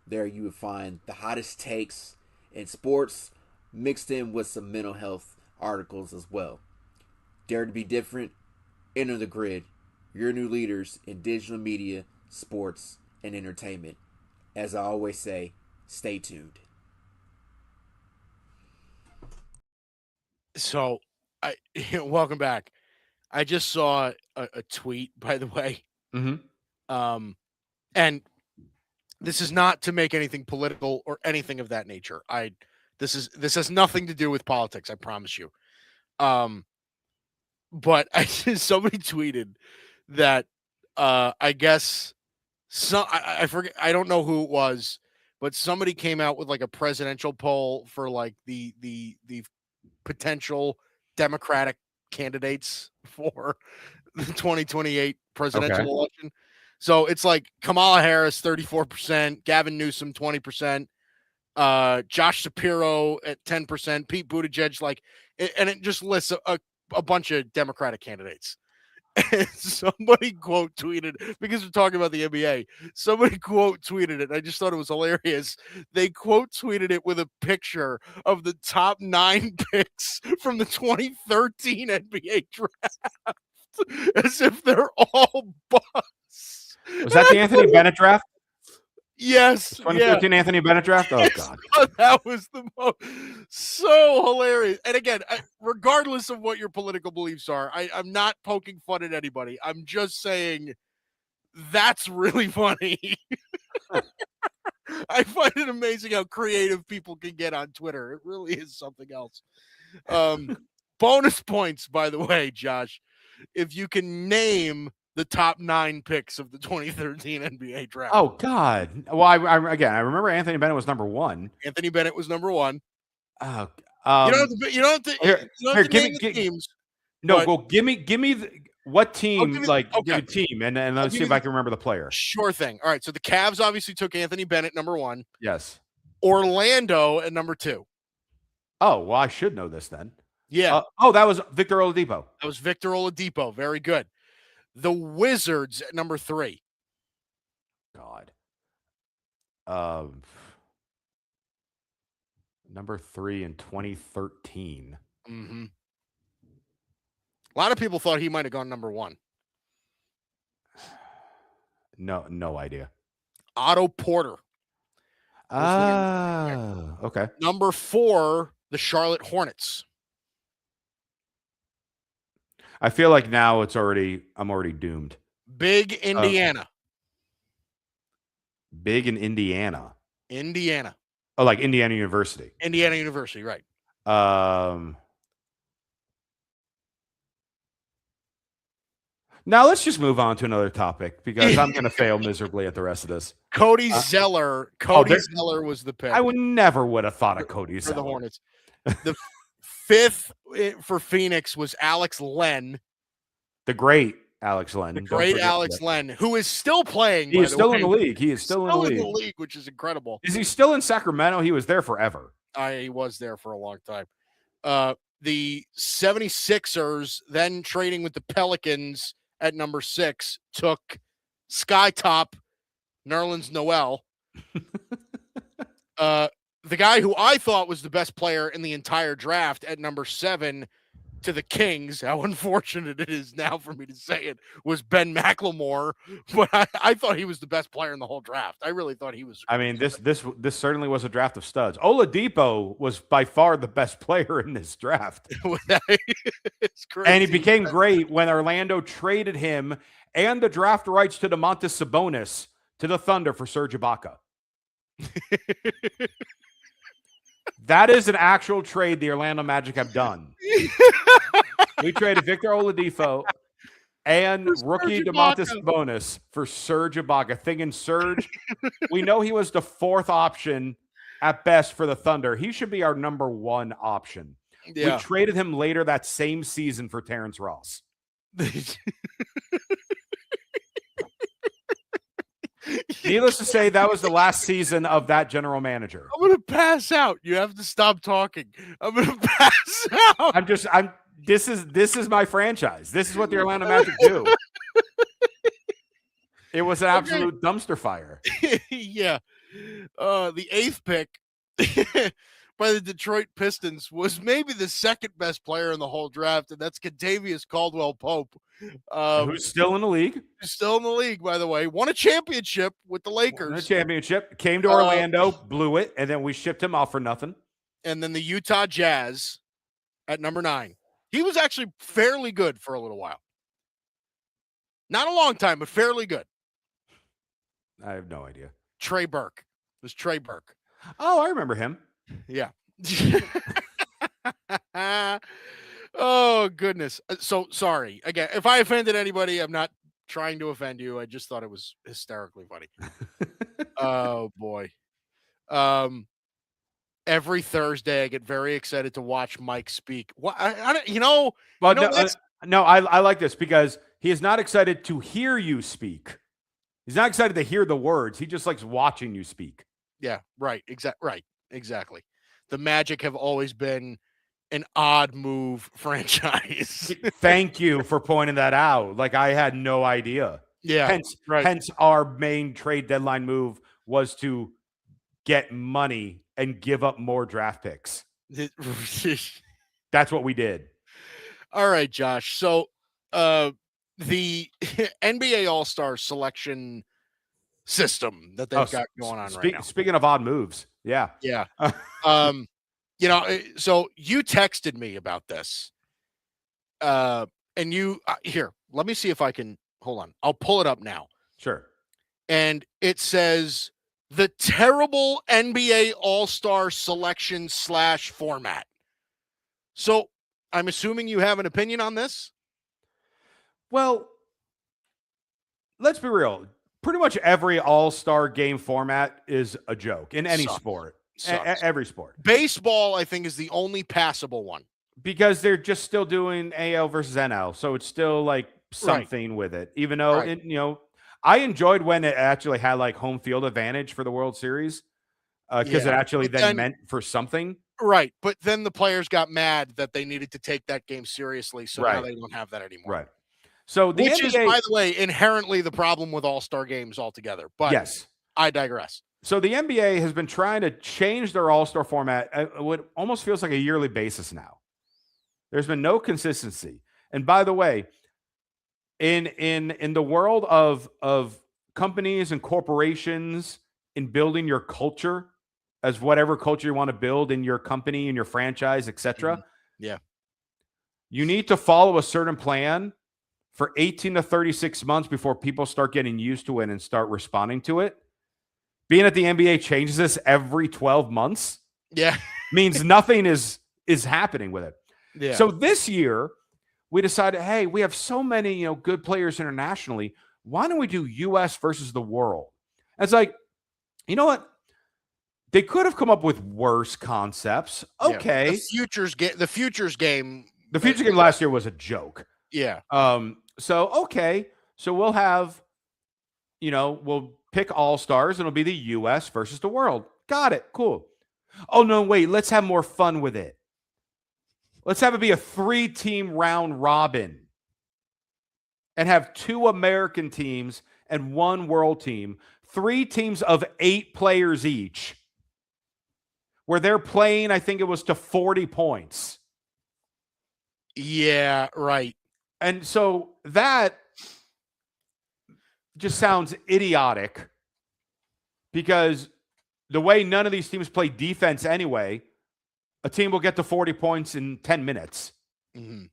There you will find the hottest takes in sports, mixed in with some mental health articles as well. Dare to be different? Enter the Grid, your new leaders in digital media, sports, and entertainment. As I always say, stay tuned. So, welcome back. I just saw a tweet, by the way. Mm-hmm. And this is not to make anything political or anything of that nature. This has nothing to do with politics, I promise you. But somebody tweeted that I guess I forget, I don't know who it was, but somebody came out with like a presidential poll for like the potential Democratic candidates for the 2028 presidential election. So it's like Kamala Harris, 34%, Gavin Newsom, 20%, Josh Shapiro at 10%, Pete Buttigieg, and it just lists a bunch of Democratic candidates. And somebody quote tweeted, because we're talking about the NBA, somebody quote tweeted it. I just thought it was hilarious. They quote tweeted it with a picture of the top 9 picks from the 2013 NBA draft, as if they're all busts. Was that the Anthony Bennett draft? Yes. 2013 Anthony Bennett draft? Oh, God. That was the most so hilarious. And again, regardless of what your political beliefs are, I'm not poking fun at anybody. I'm just saying that's really funny. I find it amazing how creative people can get on Twitter. It really is something else. Bonus points, by the way, Josh, if you can name the top 9 picks of the 2013 NBA draft. Oh, God. Well, I remember Anthony Bennett was number 1. Anthony Bennett was number 1. Oh, you don't have to name the teams. No, well, give me what team, give me a team, and let's see if I can remember the player. Sure thing. All right, so the Cavs obviously took Anthony Bennett, number 1. Yes. Orlando at number 2. Oh, well, I should know this then. Yeah. That was Victor Oladipo. That was Victor Oladipo. Very good. The Wizards at number 3. God. Number 3 in 2013. Mm-hmm. A lot of people thought he might have gone number 1. No idea. Otto Porter. Okay. Number 4, the Charlotte Hornets. I feel like now I'm already doomed. Big Indiana. Big in Indiana. Indiana. Oh, like Indiana University. Indiana University, right. Now let's just move on to another topic because I'm going to fail miserably at the rest of this. Cody Zeller. Zeller was the pick. I would have thought of Cody Zeller. For the Hornets. The 5th for Phoenix was Alex Len. The great Alex Len. Len, who is still playing. He is still in the league. He is still in the league, which is incredible. Is he still in Sacramento? He was there forever. He was there for a long time. The 76ers, then trading with the Pelicans at number 6, took Skytop Nerlens Noel. The guy who I thought was the best player in the entire draft at number 7 to the Kings, how unfortunate it is now for me to say it, was Ben McLemore. But I thought he was the best player in the whole draft. I really thought he was. I mean, this certainly was a draft of studs. Oladipo was by far the best player in this draft. It's crazy. And he became great when Orlando traded him and the draft rights to Domantas Sabonis to the Thunder for Serge Ibaka. That is an actual trade the Orlando Magic have done. We traded Victor Oladipo and rookie Domantas Sabonis for Serge Ibaka. Thinking Serge, we know he was the 4th option at best for the Thunder. He should be our number 1 option. Yeah. We traded him later that same season for Terrence Ross. Needless to say, that was the last season of that general manager. I'm gonna pass out. You have to stop talking. I'm gonna pass out. This is my franchise. This is what the Orlando Magic do. It was an absolute dumpster fire. Yeah. The 8th pick by the Detroit Pistons was maybe the 2nd best player in the whole draft, and that's Kentavious Caldwell-Pope. Who's still in the league? Still in the league, by the way. Won a championship with the Lakers. Won a championship. Came to Orlando, blew it, and then we shipped him off for nothing. And then the Utah Jazz at number 9. He was actually fairly good for a little while. Not a long time, but fairly good. I have no idea. Trey Burke. It was Trey Burke. Oh, I remember him. Yeah. Oh, goodness. So sorry. Again, if I offended anybody, I'm not trying to offend you. I just thought it was hysterically funny. Oh, boy. every Thursday I get very excited to watch Mike speak. What Well, I like this because he is not excited to hear you speak. He's not excited to hear the words. He just likes watching you speak. Yeah, right. Exactly. The Magic have always been an odd move franchise. Thank you for pointing that out. Like, I had no idea. Yeah. Hence our main trade deadline move was to get money and give up more draft picks. That's what we did. All right, Josh. So the NBA All-Star selection system that they've got going on right now. Speaking of odd moves. Yeah. Yeah. So you texted me about this. And you here, let me see if I can hold on. I'll pull it up now. Sure. And it says the terrible NBA All-Star selection / format. So I'm assuming you have an opinion on this? Well, let's be real. Pretty much every All-Star game format is a joke in any sport. Every sport. Baseball, I think, is the only passable one. Because they're just still doing AL versus NL. So it's still like something with it. Even though, I enjoyed when it actually had like home field advantage for the World Series. Because it actually then meant for something. Right. But then the players got mad that they needed to take that game seriously. So now they don't have that anymore. Right. So the Which NBA, is, by the way, inherently the problem with All-Star games altogether. But yes, I digress. So the NBA has been trying to change their All-Star format at what almost feels like a yearly basis now. There's been no consistency. And by the way, in the world of companies and corporations in building your culture as whatever culture you want to build in your company, in your franchise, etc. Yeah. You need to follow a certain plan for 18 to 36 months before people start getting used to it and start responding to it. Being that the NBA changes this every 12 months means nothing is happening with it. Yeah. So this year, we decided, hey, we have so many good players internationally. Why don't we do U.S. versus the world? And it's like, you know what? They could have come up with worse concepts. Okay. The futures game last year was a joke. Yeah. So we'll have, we'll pick all-stars and it'll be the U.S. versus the world. Got it. Cool. Oh, no, wait. Let's have more fun with it. Let's have it be a 3-team round robin and have 2 American teams and 1 world team, 3 teams of 8 players each, where they're playing, I think it was to 40 points. Yeah, right. And so that just sounds idiotic because the way none of these teams play defense anyway, a team will get to 40 points in 10 minutes. Mm-hmm.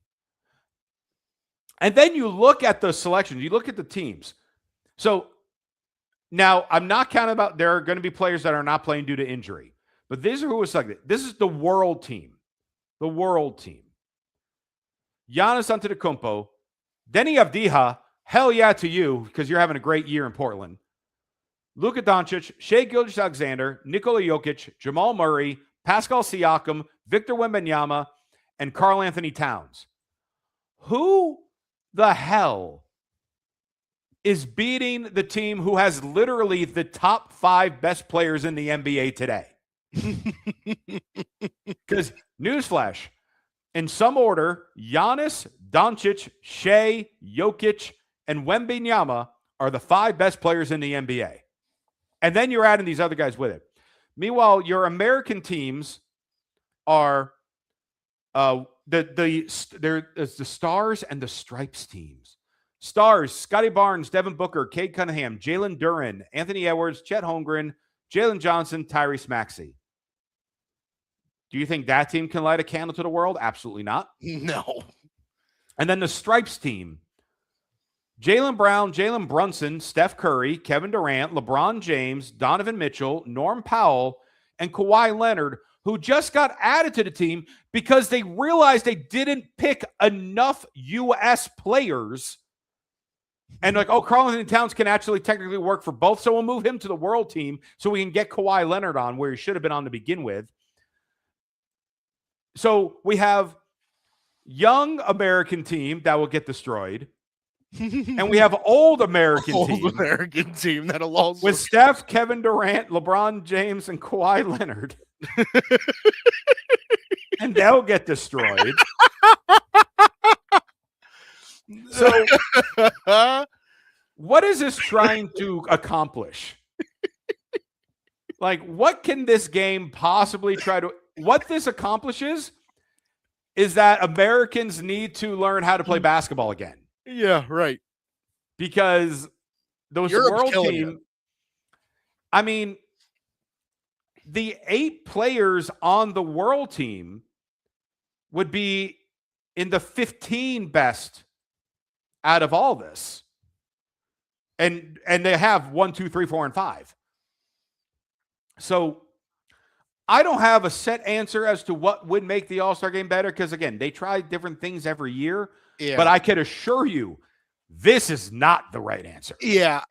And then you look at the selections, you look at the teams. So now I'm not counting about there are going to be players that are not playing due to injury, but these are who was selected. This is the world team. The world team. Giannis Antetokounmpo, Denny Avdija, hell yeah to you because you're having a great year in Portland. Luka Doncic, Shai Gilgeous-Alexander, Nikola Jokic, Jamal Murray, Pascal Siakam, Victor Wembanyama, and Karl Anthony Towns. Who the hell is beating the team who has literally the top 5 best players in the NBA today? Because, newsflash, in some order, Giannis, Doncic, Shai, Jokic, and Wembanyama are the 5 best players in the NBA. And then you're adding these other guys with it. Meanwhile, your American teams are there's the Stars and the Stripes teams. Stars, Scotty Barnes, Devin Booker, Cade Cunningham, Jalen Duren, Anthony Edwards, Chet Holmgren, Jalen Johnson, Tyrese Maxey. Do you think that team can light a candle to the world? Absolutely not. No. And then the Stripes team. Jaylen Brown, Jalen Brunson, Steph Curry, Kevin Durant, LeBron James, Donovan Mitchell, Norm Powell, and Kawhi Leonard, who just got added to the team because they realized they didn't pick enough U.S. players. And like, Karl Anthony Towns can actually technically work for both, so we'll move him to the world team so we can get Kawhi Leonard on where he should have been on to begin with. So we have young American team that will get destroyed. And we have old American team that'll also with Steph, Kevin Durant, LeBron James, and Kawhi Leonard. And they'll get destroyed. So what is this trying to accomplish? Like, what can this game possibly try to... What this accomplishes is that Americans need to learn how to play basketball again. Yeah, right. Because those world team, I mean, the 8 players on the world team would be in the 15 best out of all this. And they have 1, 2, 3, 4, and 5. So I don't have a set answer as to what would make the All-Star game better. Because again, they try different things every year. Yeah. But I can assure you, this is not the right answer. Yeah.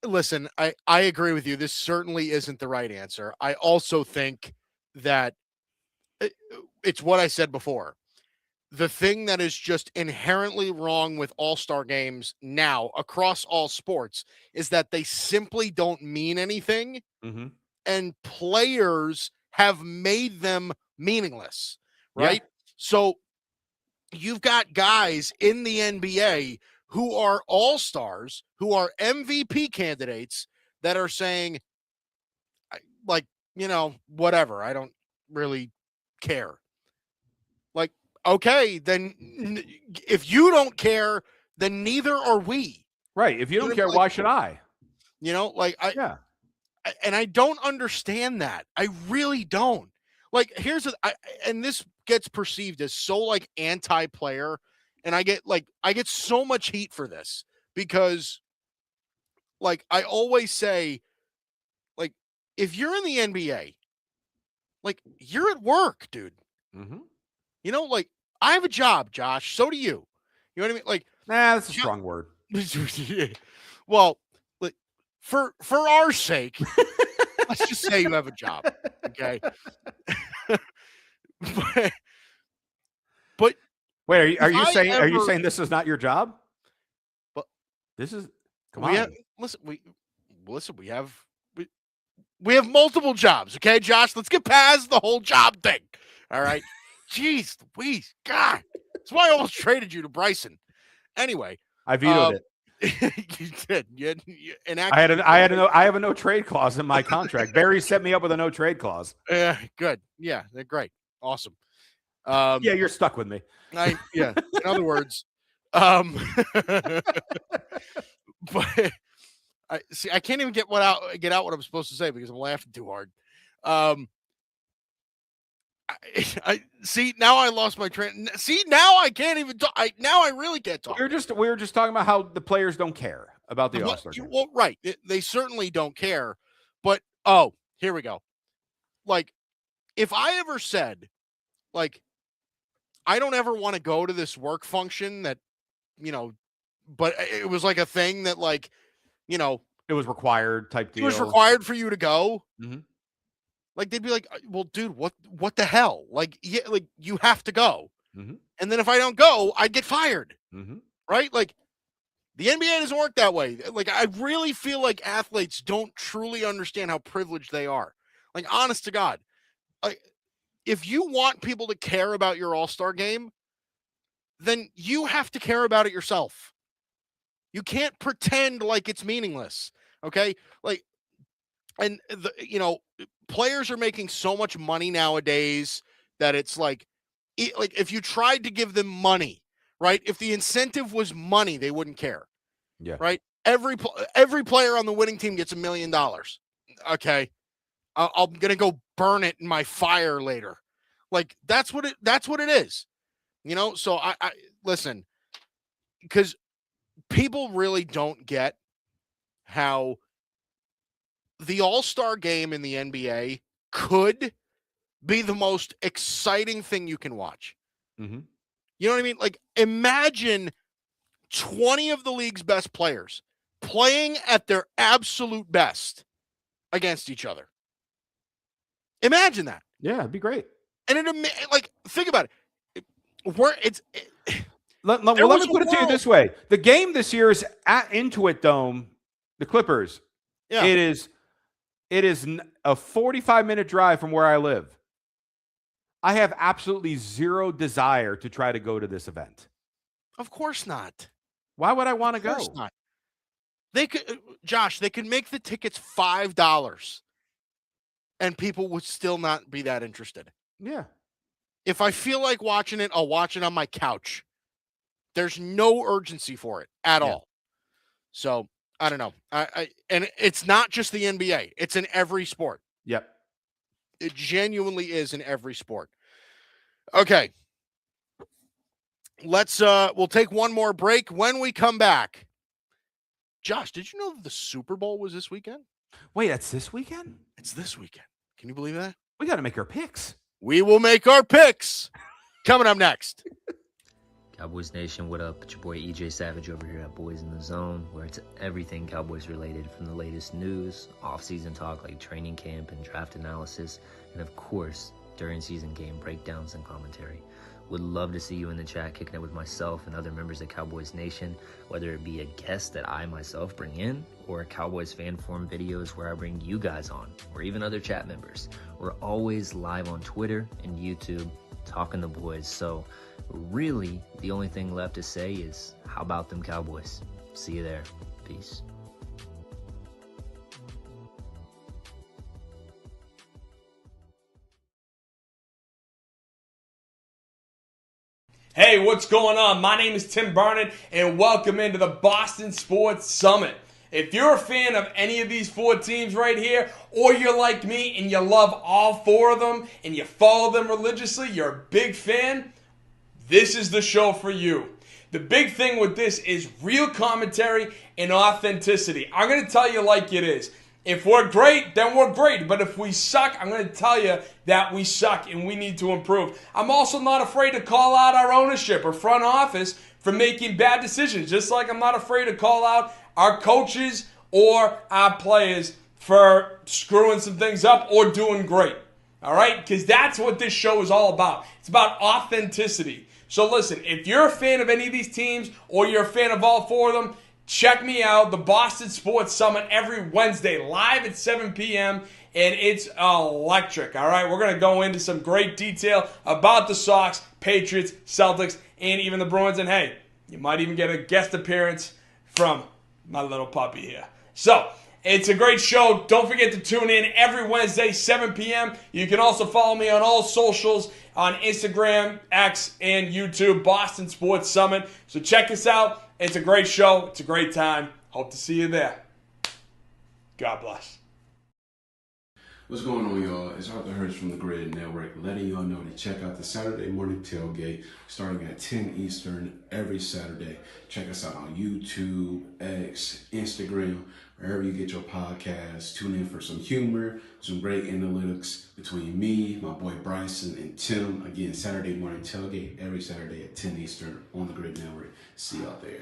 Listen, I agree with you. This certainly isn't the right answer. I also think that it's what I said before. The thing that is just inherently wrong with all-star games now across all sports is that they simply don't mean anything. Mm-hmm. And players have made them meaningless, right? Yeah. So you've got guys in the NBA who are all-stars, who are MVP candidates that are saying, like, whatever, I don't really care. Like, okay, then if you don't care, then neither are we. Right. If you don't care, why should I? And I don't understand that. I really don't. Like, and this gets perceived as so like anti-player. And I get so much heat for this because, like, I always say, like, if you're in the NBA, like, you're at work, dude. Mm-hmm. Like, I have a job, Josh. So do you. You know what I mean? Like, that's a strong word. Well, like, for our sake, let's just say you have a job, okay? but wait, are you saying this is not your job? But this is we have multiple jobs, okay, Josh? Let's get past the whole job thing. All right. Jeez Louise, God. That's why I almost traded you to Bryson. Anyway. I vetoed it. You did. I have a no trade clause in my contract. Barry set me up with a no trade clause. Good. Yeah, they're great. Awesome. Yeah, you're stuck with me. In other words, but I can't even get out what I'm supposed to say because I'm laughing too hard. I see now I lost my train. See, now I can't even talk. Now I really can't talk. We were just talking about how the players don't care about the All-Star game. Well, right. They certainly don't care. But here we go. Like, if I ever said, like, I don't ever want to go to this work function that, but it was like a thing that, like, it was required type deal. It was required for you to go. Mm-hmm. Like, they'd be like, well, dude, what the hell? Like, yeah, like, you have to go. Mm-hmm. And then if I don't go, I'd get fired. Mm-hmm. Right? Like, the NBA doesn't work that way. Like, I really feel like athletes don't truly understand how privileged they are. Like, honest to God. Like, if you want people to care about your all-star game, then you have to care about it yourself. You can't pretend like it's meaningless. Okay? Like, and players are making so much money nowadays that it's like if you tried to give them money, right? If the incentive was money, they wouldn't care. Yeah. Right. Every player on the winning team gets $1 million. Okay. I'm going to go burn it in my fire later. Like, that's what it is. So I listen, because people really don't get how the All-Star game in the NBA could be the most exciting thing you can watch. Mm-hmm. You know what I mean? Like, imagine 20 of the league's best players playing at their absolute best against each other. Imagine that. Yeah, it'd be great. And think about it. Let me put it to you this way: the game this year is at Intuit Dome, the Clippers. Yeah. It is a 45-minute drive from where I live. I have absolutely zero desire to try to go to this event. Of course not. Why would I want to go? Of course not. They could, Josh. They could make the tickets $5, and people would still not be that interested. Yeah. If I feel like watching it, I'll watch it on my couch. There's no urgency for it at all. So I don't know. And it's not just the NBA. It's in every sport. Yep. It genuinely is in every sport. Okay. We'll take one more break. When we come back, Josh, did you know that the Super Bowl was this weekend? Wait, that's this weekend? It's this weekend. Can you believe that? We got to make our picks. We will make our picks. Coming up next. Cowboys Nation, what up? It's your boy EJ Savage over here at Boys in the Zone, where it's everything Cowboys related, from the latest news, off-season talk like training camp and draft analysis, and of course, during season game breakdowns and commentary. Would love to see you in the chat kicking it with myself and other members of Cowboys Nation, whether it be a guest that I myself bring in, or Cowboys fan forum videos where I bring you guys on, or even other chat members. We're always live on Twitter and YouTube talking the boys, so really the only thing left to say is, how about them Cowboys? See you there. Peace. Hey, what's going on? My name is Tim Barnett, and welcome into the Boston Sports Summit. If you're a fan of any of these four teams right here, or you're like me and you love all four of them and you follow them religiously, you're a big fan, this is the show for you. The big thing with this is real commentary and authenticity. I'm going to tell you like it is. If we're great, then we're great. But if we suck, I'm going to tell you that we suck and we need to improve. I'm also not afraid to call out our ownership or front office for making bad decisions, just like I'm not afraid to call out our coaches or our players for screwing some things up or doing great. All right? Because that's what this show is all about. It's about authenticity. So listen, if you're a fan of any of these teams or you're a fan of all four of them, check me out, the Boston Sports Summit, every Wednesday, live at 7 p.m., and it's electric, all right? We're going to go into some great detail about the Sox, Patriots, Celtics, and even the Bruins. And hey, you might even get a guest appearance from my little puppy here. So, it's a great show. Don't forget to tune in every Wednesday, 7 p.m. You can also follow me on all socials, on Instagram, X, and YouTube, Boston Sports Summit. So check us out. It's a great show. It's a great time. Hope to see you there. God bless. What's going on, y'all? It's Arthur Hurst from the Grid Network, letting y'all know to check out the Saturday morning tailgate starting at 10 Eastern every Saturday. Check us out on YouTube, X, Instagram, wherever you get your podcasts. Tune in for some humor, some great analytics between me, my boy Bryson, and Tim. Again, Saturday morning tailgate every Saturday at 10 Eastern on the Grid Network. See y'all there.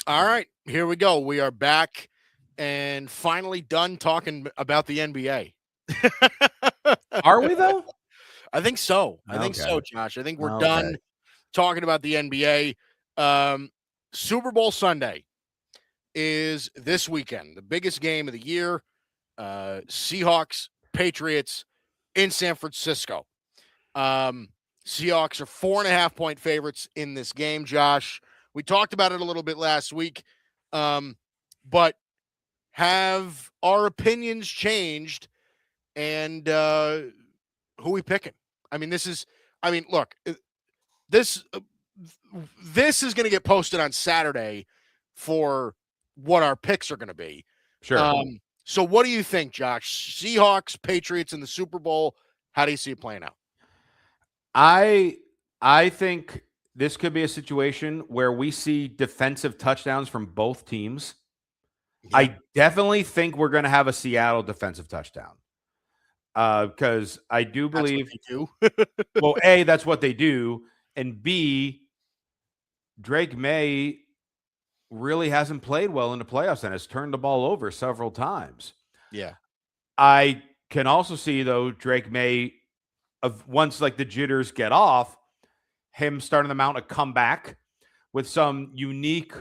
All right, here we go. We are back and finally done talking about the NBA. Are we though? I think so. I think so, Josh. I think we're done talking about the NBA. Super Bowl Sunday is this weekend, the biggest game of the year. Seahawks, Patriots in San Francisco. Seahawks are 4.5-point favorites in this game, Josh. We talked about it a little bit last week, but have our opinions changed? And who we picking? I mean, look, this is going to get posted on Saturday for what our picks are going to be. Sure. So what do you think, Josh? Seahawks, Patriots in the Super Bowl. How do you see it playing out? I think this could be a situation where we see defensive touchdowns from both teams. Yeah. I definitely think we're going to have a Seattle defensive touchdown. Because I do believe well, A, that's what they do, and B, Drake May really hasn't played well in the playoffs and has turned the ball over several times. Yeah. I can also see, though, Drake May, once like the jitters get off, him starting to mount a comeback with some unique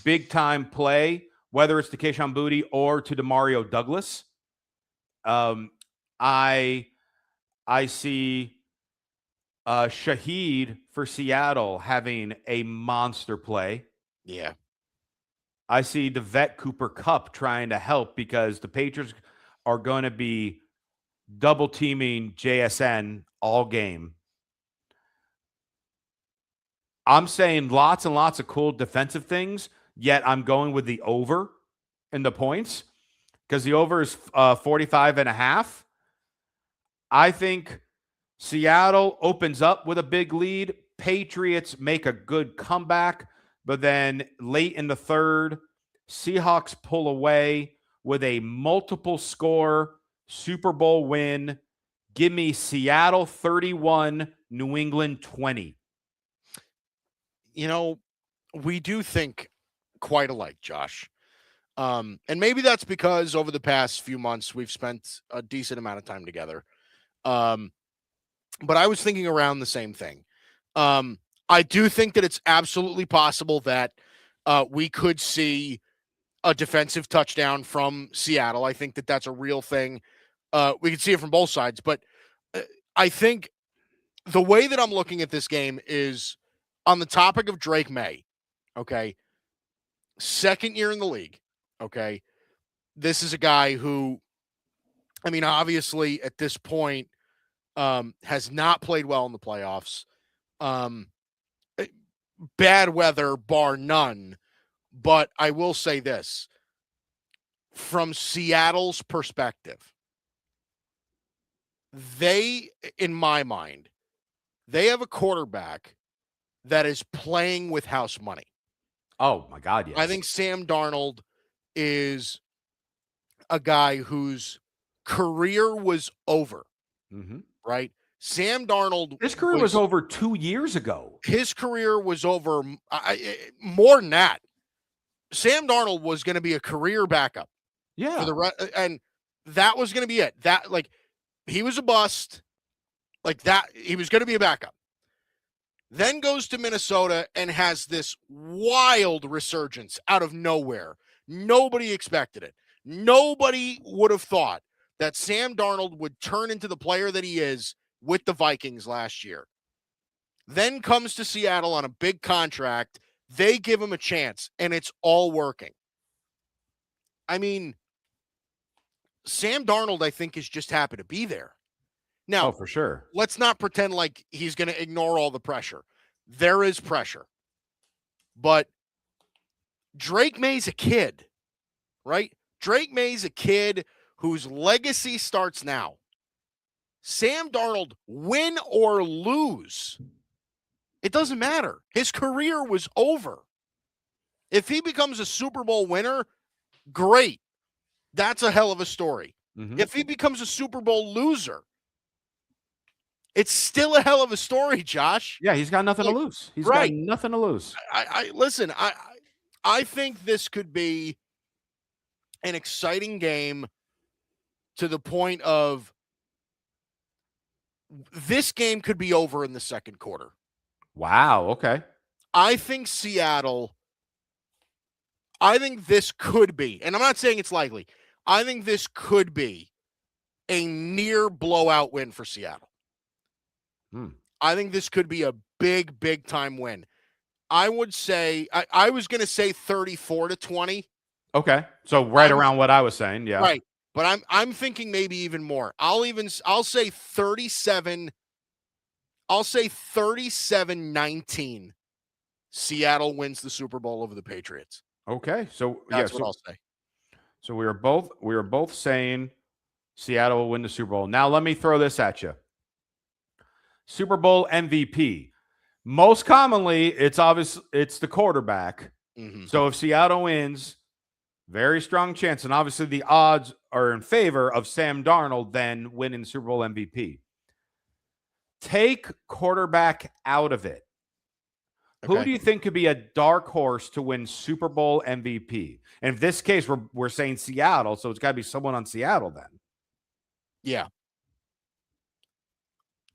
big-time play, whether it's to Kayshon Boutte or to DeMario Douglas. I see Shaheed for Seattle having a monster play. Yeah. I see the vet Cooper Kupp trying to help because the Patriots are going to be double teaming JSN all game. I'm saying lots and lots of cool defensive things, yet I'm going with the over in the points because the over is 45.5. I think Seattle opens up with a big lead. Patriots make a good comeback, but then late in the third, Seahawks pull away with a multiple score Super Bowl win. Give me Seattle 31, New England 20. You know, we do think quite alike, Josh. And maybe that's because over the past few months, we've spent a decent amount of time together. But I was thinking around the same thing. I do think that it's absolutely possible that we could see a defensive touchdown from Seattle. I think that that's a real thing. We could see it from both sides, but I think the way that I'm looking at this game is on the topic of Drake May. Okay. Second year in the league. Okay. This is a guy who, I mean, obviously at this point, has not played well in the playoffs. Bad weather, bar none. But I will say this. From Seattle's perspective, they, in my mind, they have a quarterback that is playing with house money. Oh, my God, yes. I think Sam Darnold is a guy whose career was over. Mm-hmm. Right? Sam Darnold. His career was over 2 years ago. His career was over more than that. Sam Darnold was going to be a career backup. Yeah. And that was going to be it. That, like, he was a bust. Like that, he was going to be a backup. Then goes to Minnesota and has this wild resurgence out of nowhere. Nobody expected it. Nobody would have thought that Sam Darnold would turn into the player that he is with the Vikings last year. Then comes to Seattle on a big contract. They give him a chance, and it's all working. I mean, Sam Darnold, I think, is just happy to be there. Now, for sure. Let's not pretend like he's going to ignore all the pressure. There is pressure. But Drake May's a kid, right? Drake May's a kid whose legacy starts now. Sam Darnold, win or lose, it doesn't matter. His career was over. If he becomes a Super Bowl winner, great. That's a hell of a story. Mm-hmm. If he becomes a Super Bowl loser, it's still a hell of a story, Josh. Yeah, he's got nothing to lose. He's got nothing to lose. Listen, I think this could be an exciting game to the point of this game could be over in the second quarter. Wow. Okay. I think this could be, and I'm not saying it's likely, I think this could be a near blowout win for Seattle. I think this could be a big, big time win. I would say, I was going to say 34-20. Okay. So around what I was saying. Yeah. Right. But I'm thinking maybe even more. I'll say 37. I'll say 37-19. Seattle wins the Super Bowl over the Patriots. Okay. So that's what I'll say. So we were both saying Seattle will win the Super Bowl. Now let me throw this at you. Super Bowl MVP. Most commonly, it's the quarterback. Mm-hmm. So if Seattle wins, very strong chance, and obviously the odds are in favor of Sam Darnold then winning Super Bowl MVP. Take quarterback out of it. Okay. Who do you think could be a dark horse to win Super Bowl MVP? And in this case, we're saying Seattle, so it's got to be someone on Seattle then. Yeah.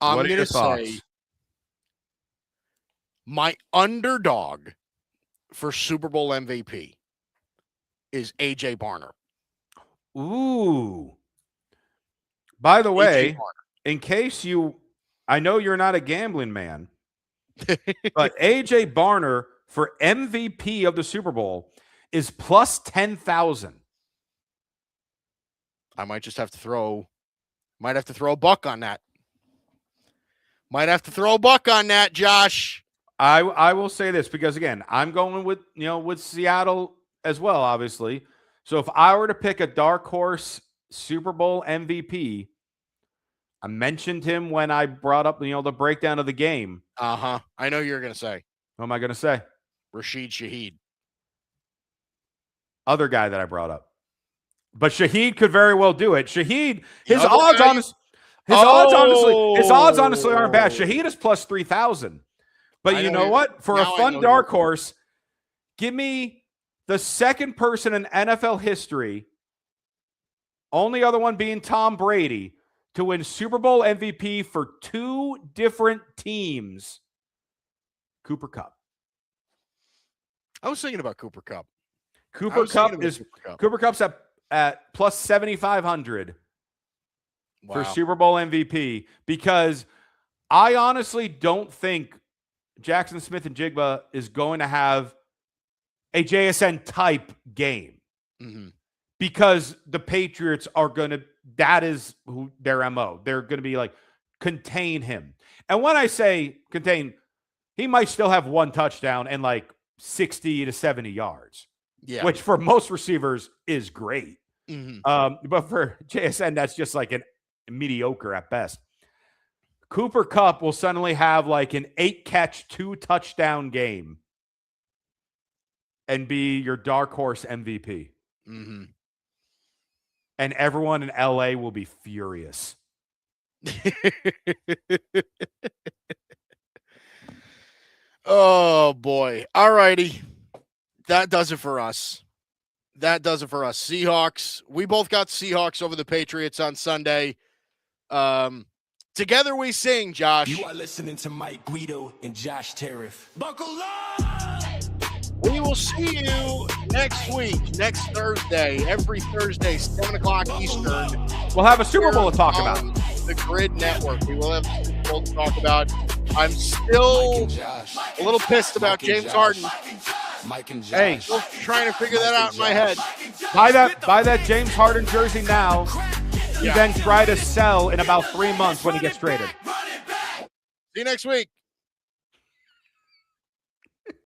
I'm going to say my underdog for Super Bowl MVP is A.J. Barner. Ooh. By the way, in case I know you're not a gambling man, but A.J. Barner for MVP of the Super Bowl is plus 10,000. I might just have to throw a buck on that. Might have to throw a buck on that, Josh. I will say this because again, I'm going with Seattle as well, obviously. So if I were to pick a dark horse Super Bowl MVP, I mentioned him when I brought up the breakdown of the game. I know you're going to say. What am I going to say? Rashid Shaheed. Other guy that I brought up. But Shaheed could very well do it. Shaheed, his odds honestly aren't bad. Shaheed is plus 3,000. But you know what? For a fun dark horse, give me the second person in NFL history, only other one being Tom Brady, to win Super Bowl MVP for two different teams. Cooper Kupp. I was thinking about Cooper Kupp. Cooper Kupp's at plus 7,500 for Super Bowl MVP because I honestly don't think Jackson Smith and Jigba is going to have a JSN type game because the Patriots are going to, that is who their MO. They're going to be like, contain him. And when I say contain, he might still have one touchdown and like 60 to 70 yards, which for most receivers is great. But for JSN, that's just like an mediocre at best. Cooper Kupp will suddenly have like an 8-catch, 2-touchdown game and be your dark horse MVP. And everyone in LA will be furious. Oh, boy. All righty. That does it for us. Seahawks. We both got Seahawks over the Patriots on Sunday. Together we sing, Josh. You are listening to Mike Guido and Josh Tariff. Buckle up! We will see you next week, next Thursday, every Thursday, 7 o'clock Eastern. We'll have a Super Bowl to talk about. The Grid Network. We will have a Super Bowl to talk about. I'm still a little pissed about James Harden. Hey, still trying to figure that out in my head. Buy that James Harden jersey now. You then try to sell in about 3 months when he gets traded. See you next week.